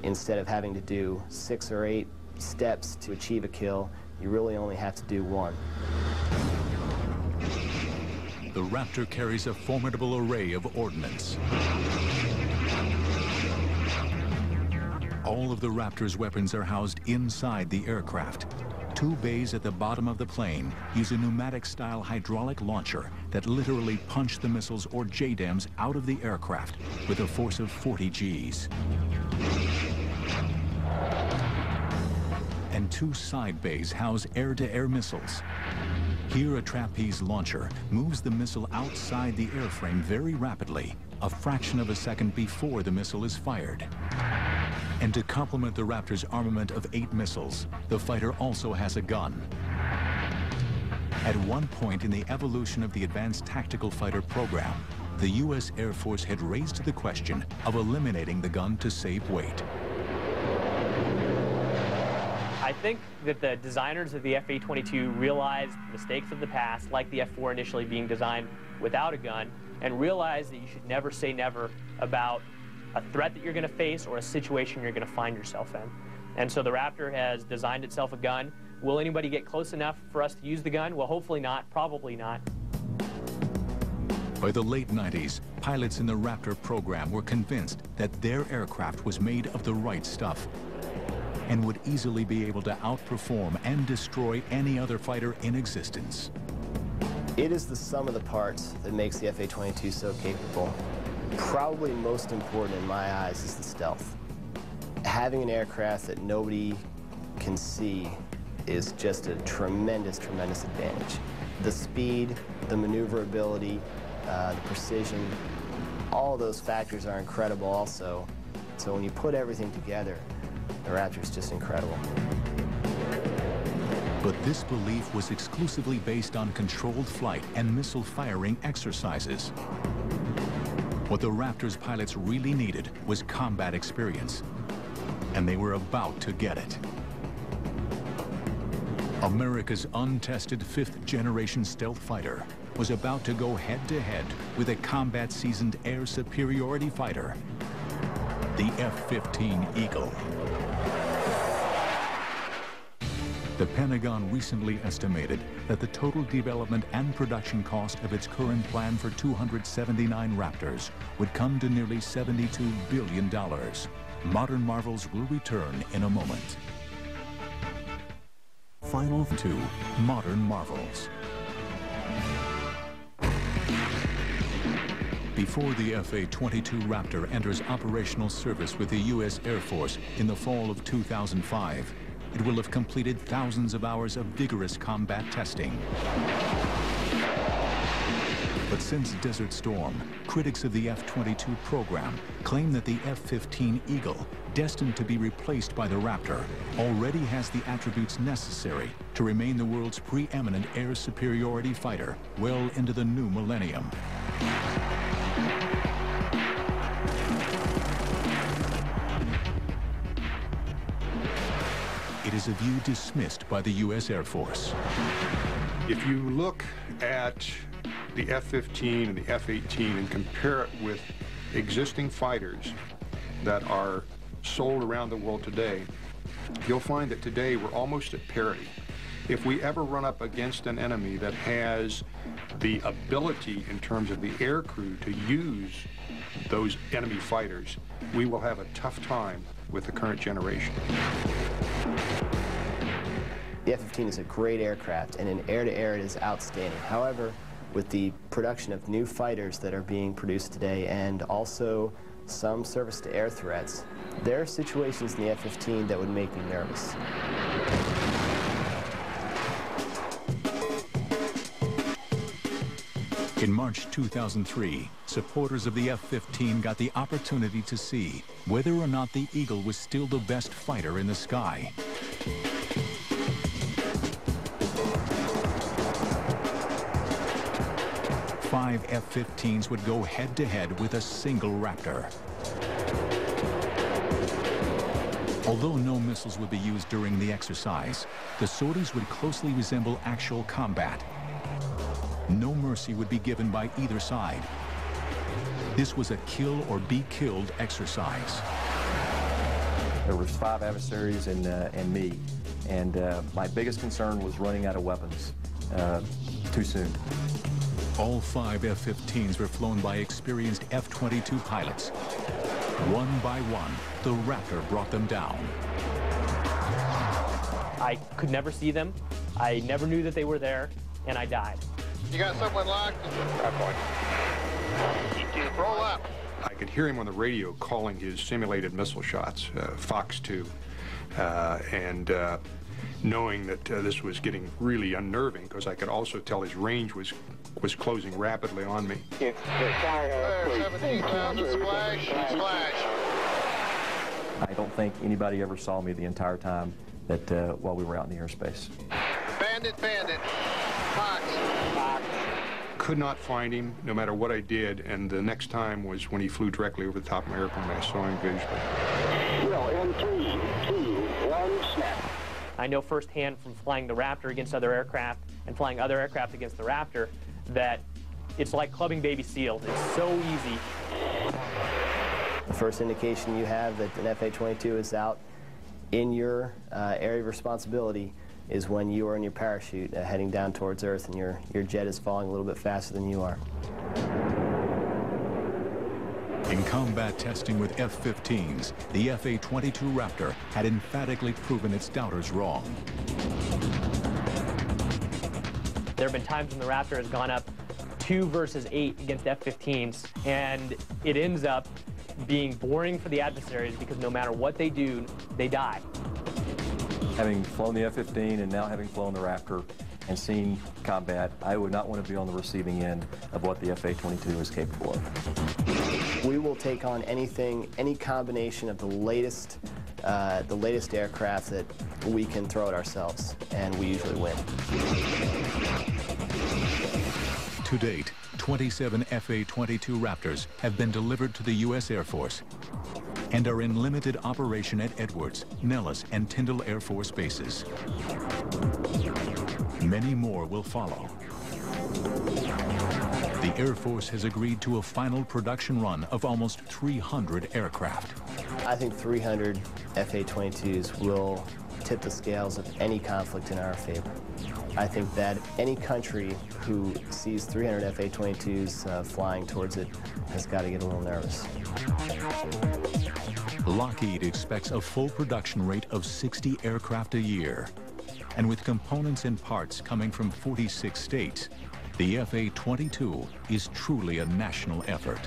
Instead of having to do 6 or 8 steps to achieve a kill, you really only have to do one. The Raptor carries a formidable array of ordnance. All of the Raptor's weapons are housed inside the aircraft. 2 bays at the bottom of the plane use a pneumatic-style hydraulic launcher that literally punch the missiles or JDAMs out of the aircraft with a force of 40 Gs. And 2 side bays house air-to-air missiles. Here, a trapeze launcher moves the missile outside the airframe very rapidly, a fraction of a second before the missile is fired. And to complement the Raptor's armament of 8 missiles, the fighter also has a gun. At one point in the evolution of the Advanced Tactical Fighter program, the U.S. Air Force had raised the question of eliminating the gun to save weight. I think that the designers of the F-A-22 realized mistakes of the past, like the F-4 initially being designed without a gun, and realized that you should never say never about a threat that you're going to face or a situation you're going to find yourself in. And so the Raptor has designed itself a gun. Will anybody get close enough for us to use the gun? Well, hopefully not, probably not. By the late 90s, pilots in the Raptor program were convinced that their aircraft was made of the right stuff and would easily be able to outperform and destroy any other fighter in existence. It is the sum of the parts that makes the F-A-22 so capable. Probably most important in my eyes is the stealth. Having an aircraft that nobody can see is just a tremendous, tremendous advantage. The speed, the maneuverability, the precision, all those factors are incredible also. So when you put everything together, the Raptor is just incredible. But this belief was exclusively based on controlled flight and missile firing exercises. What the Raptor's pilots really needed was combat experience, and they were about to get it. America's untested 5th-generation stealth fighter was about to go head-to-head with a combat-seasoned air superiority fighter, the F-15 Eagle. The Pentagon recently estimated that the total development and production cost of its current plan for 279 Raptors would come to nearly $72 billion. Modern Marvels will return in a moment. Final 2, Modern Marvels. Before the F-A-22 Raptor enters operational service with the U.S. Air Force in the fall of 2005, it will have completed thousands of hours of vigorous combat testing. But since Desert Storm, critics of the F-22 program claim that the F-15 Eagle, destined to be replaced by the Raptor, already has the attributes necessary to remain the world's preeminent air superiority fighter well into the new millennium. It is a view dismissed by the U.S. Air Force. If you look at the F-15 and the F-18 and compare it with existing fighters that are sold around the world today, you'll find that today we're almost at parity. If we ever run up against an enemy that has the ability in terms of the air crew to use those enemy fighters, we will have a tough time with the current generation. The F-15 is a great aircraft, and in air-to-air it is outstanding. However, with the production of new fighters that are being produced today and also some surface-to-air threats, there are situations in the F-15 that would make me nervous. In March 2003, supporters of the F-15 got the opportunity to see whether or not the Eagle was still the best fighter in the sky. Five F-15s would go head-to-head with a single Raptor. Although no missiles would be used during the exercise, the sorties would closely resemble actual combat. No mercy would be given by either side. This was a kill or be killed exercise. There was 5 adversaries and me, and my biggest concern was running out of weapons too soon. All 5 F-15s were flown by experienced F-22 pilots. One by one, the Raptor brought them down. I could never see them. I never knew that they were there, and I died. You got someone locked? Roll up. I could hear him on the radio calling his simulated missile shots, Fox 2, and knowing that this was getting really unnerving, because I could also tell his range was closing rapidly on me. There, 17,000, splash, splash. I don't think anybody ever saw me the entire time that while we were out in the airspace. Bandit, Fox. Could not find him, no matter what I did, and the next time was when he flew directly over the top of my airplane. I saw him visually. Well, in 3, 2, 1, snap. I know firsthand from flying the Raptor against other aircraft and flying other aircraft against the Raptor that it's like clubbing baby seals. It's so easy. The first indication you have that an F-A-22 is out in your area of responsibility is when you are in your parachute heading down towards Earth and your jet is falling a little bit faster than you are. In combat testing with F-15s, the F-A-22 Raptor had emphatically proven its doubters wrong. There have been times when the Raptor has gone up 2 versus 8 against F-15s, and it ends up being boring for the adversaries because no matter what they do, they die. Having flown the F-15 and now having flown the Raptor and seen combat, I would not want to be on the receiving end of what the F-A-22 is capable of. We will take on anything, any combination of the latest aircraft that we can throw at ourselves, and we usually win. To date, 27 F-A-22 Raptors have been delivered to the U.S. Air Force and are in limited operation at Edwards, Nellis, and Tyndall Air Force bases. Many more will follow. The Air Force has agreed to a final production run of almost 300 aircraft. I think 300 F-A-22s will tip the scales of any conflict in our favor. I think that any country who sees 300 F-A-22s flying towards it has got to get a little nervous. Lockheed expects a full production rate of 60 aircraft a year. And with components and parts coming from 46 states, the F-A-22 is truly a national effort.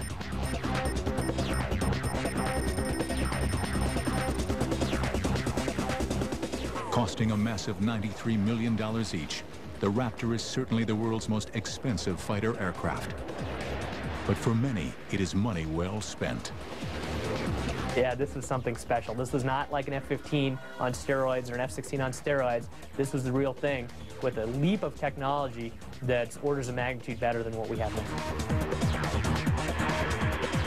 Costing a massive $93 million each, the Raptor is certainly the world's most expensive fighter aircraft. But for many, it is money well spent. Yeah, this was something special. This was not like an F-15 on steroids or an F-16 on steroids. This was the real thing with a leap of technology that's orders of magnitude better than what we have now.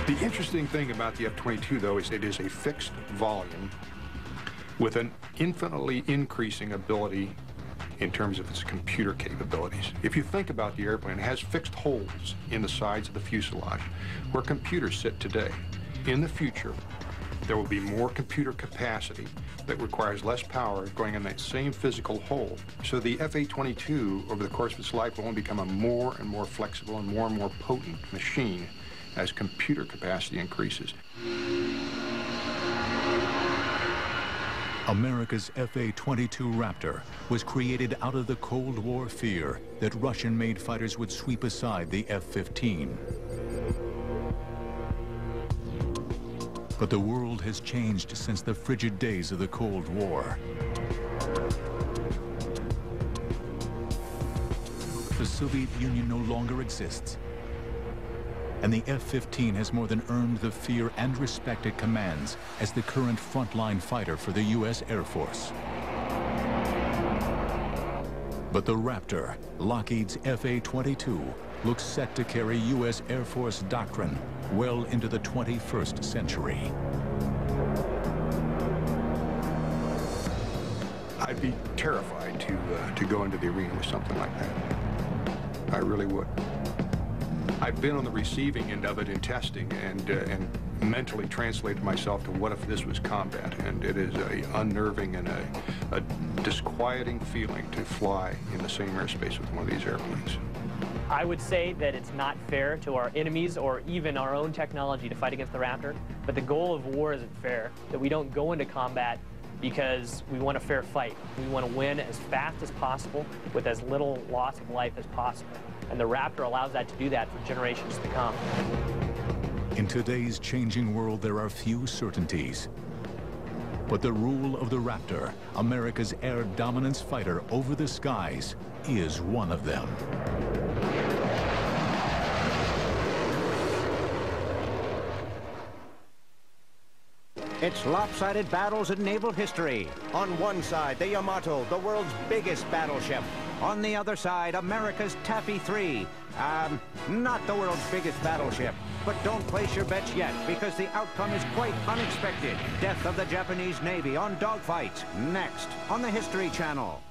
The interesting thing about the F-22, though, is it is a fixed volume with an infinitely increasing ability in terms of its computer capabilities. If you think about the airplane, it has fixed holes in the sides of the fuselage where computers sit today. In the future, there will be more computer capacity that requires less power going in that same physical hole. So the F-A-22, over the course of its life, will only become a more and more flexible and more potent machine as computer capacity increases. America's Fa-22 Raptor was created out of the Cold War fear that Russian-made fighters would sweep aside the F-15. But the world has changed since the frigid days of the Cold War. The Soviet Union no longer exists, and the F-15 has more than earned the fear and respect it commands as the current frontline fighter for the U.S. Air Force. But the Raptor, Lockheed's Fa-22, looks set to carry U.S. Air Force doctrine well into the 21st century. I'd be terrified to go into the arena with something like that. I really would. I've been on the receiving end of it in testing and mentally translated myself to what if this was combat, and it is a unnerving and a disquieting feeling to fly in the same airspace with one of these airplanes. I would say that it's not fair to our enemies or even our own technology to fight against the Raptor, but the goal of war isn't fair, that we don't go into combat because we want a fair fight. We want to win as fast as possible with as little loss of life as possible. And the Raptor allows that to do that for generations to come. In today's changing world, there are few certainties. But the rule of the Raptor, America's air dominance fighter over the skies, is one of them. It's lopsided battles in naval history. On one side, the Yamato, the world's biggest battleship. On the other side, America's Taffy 3. Not the world's biggest battleship. But don't place your bets yet, because the outcome is quite unexpected. Death of the Japanese Navy on Dogfights, next on the History Channel.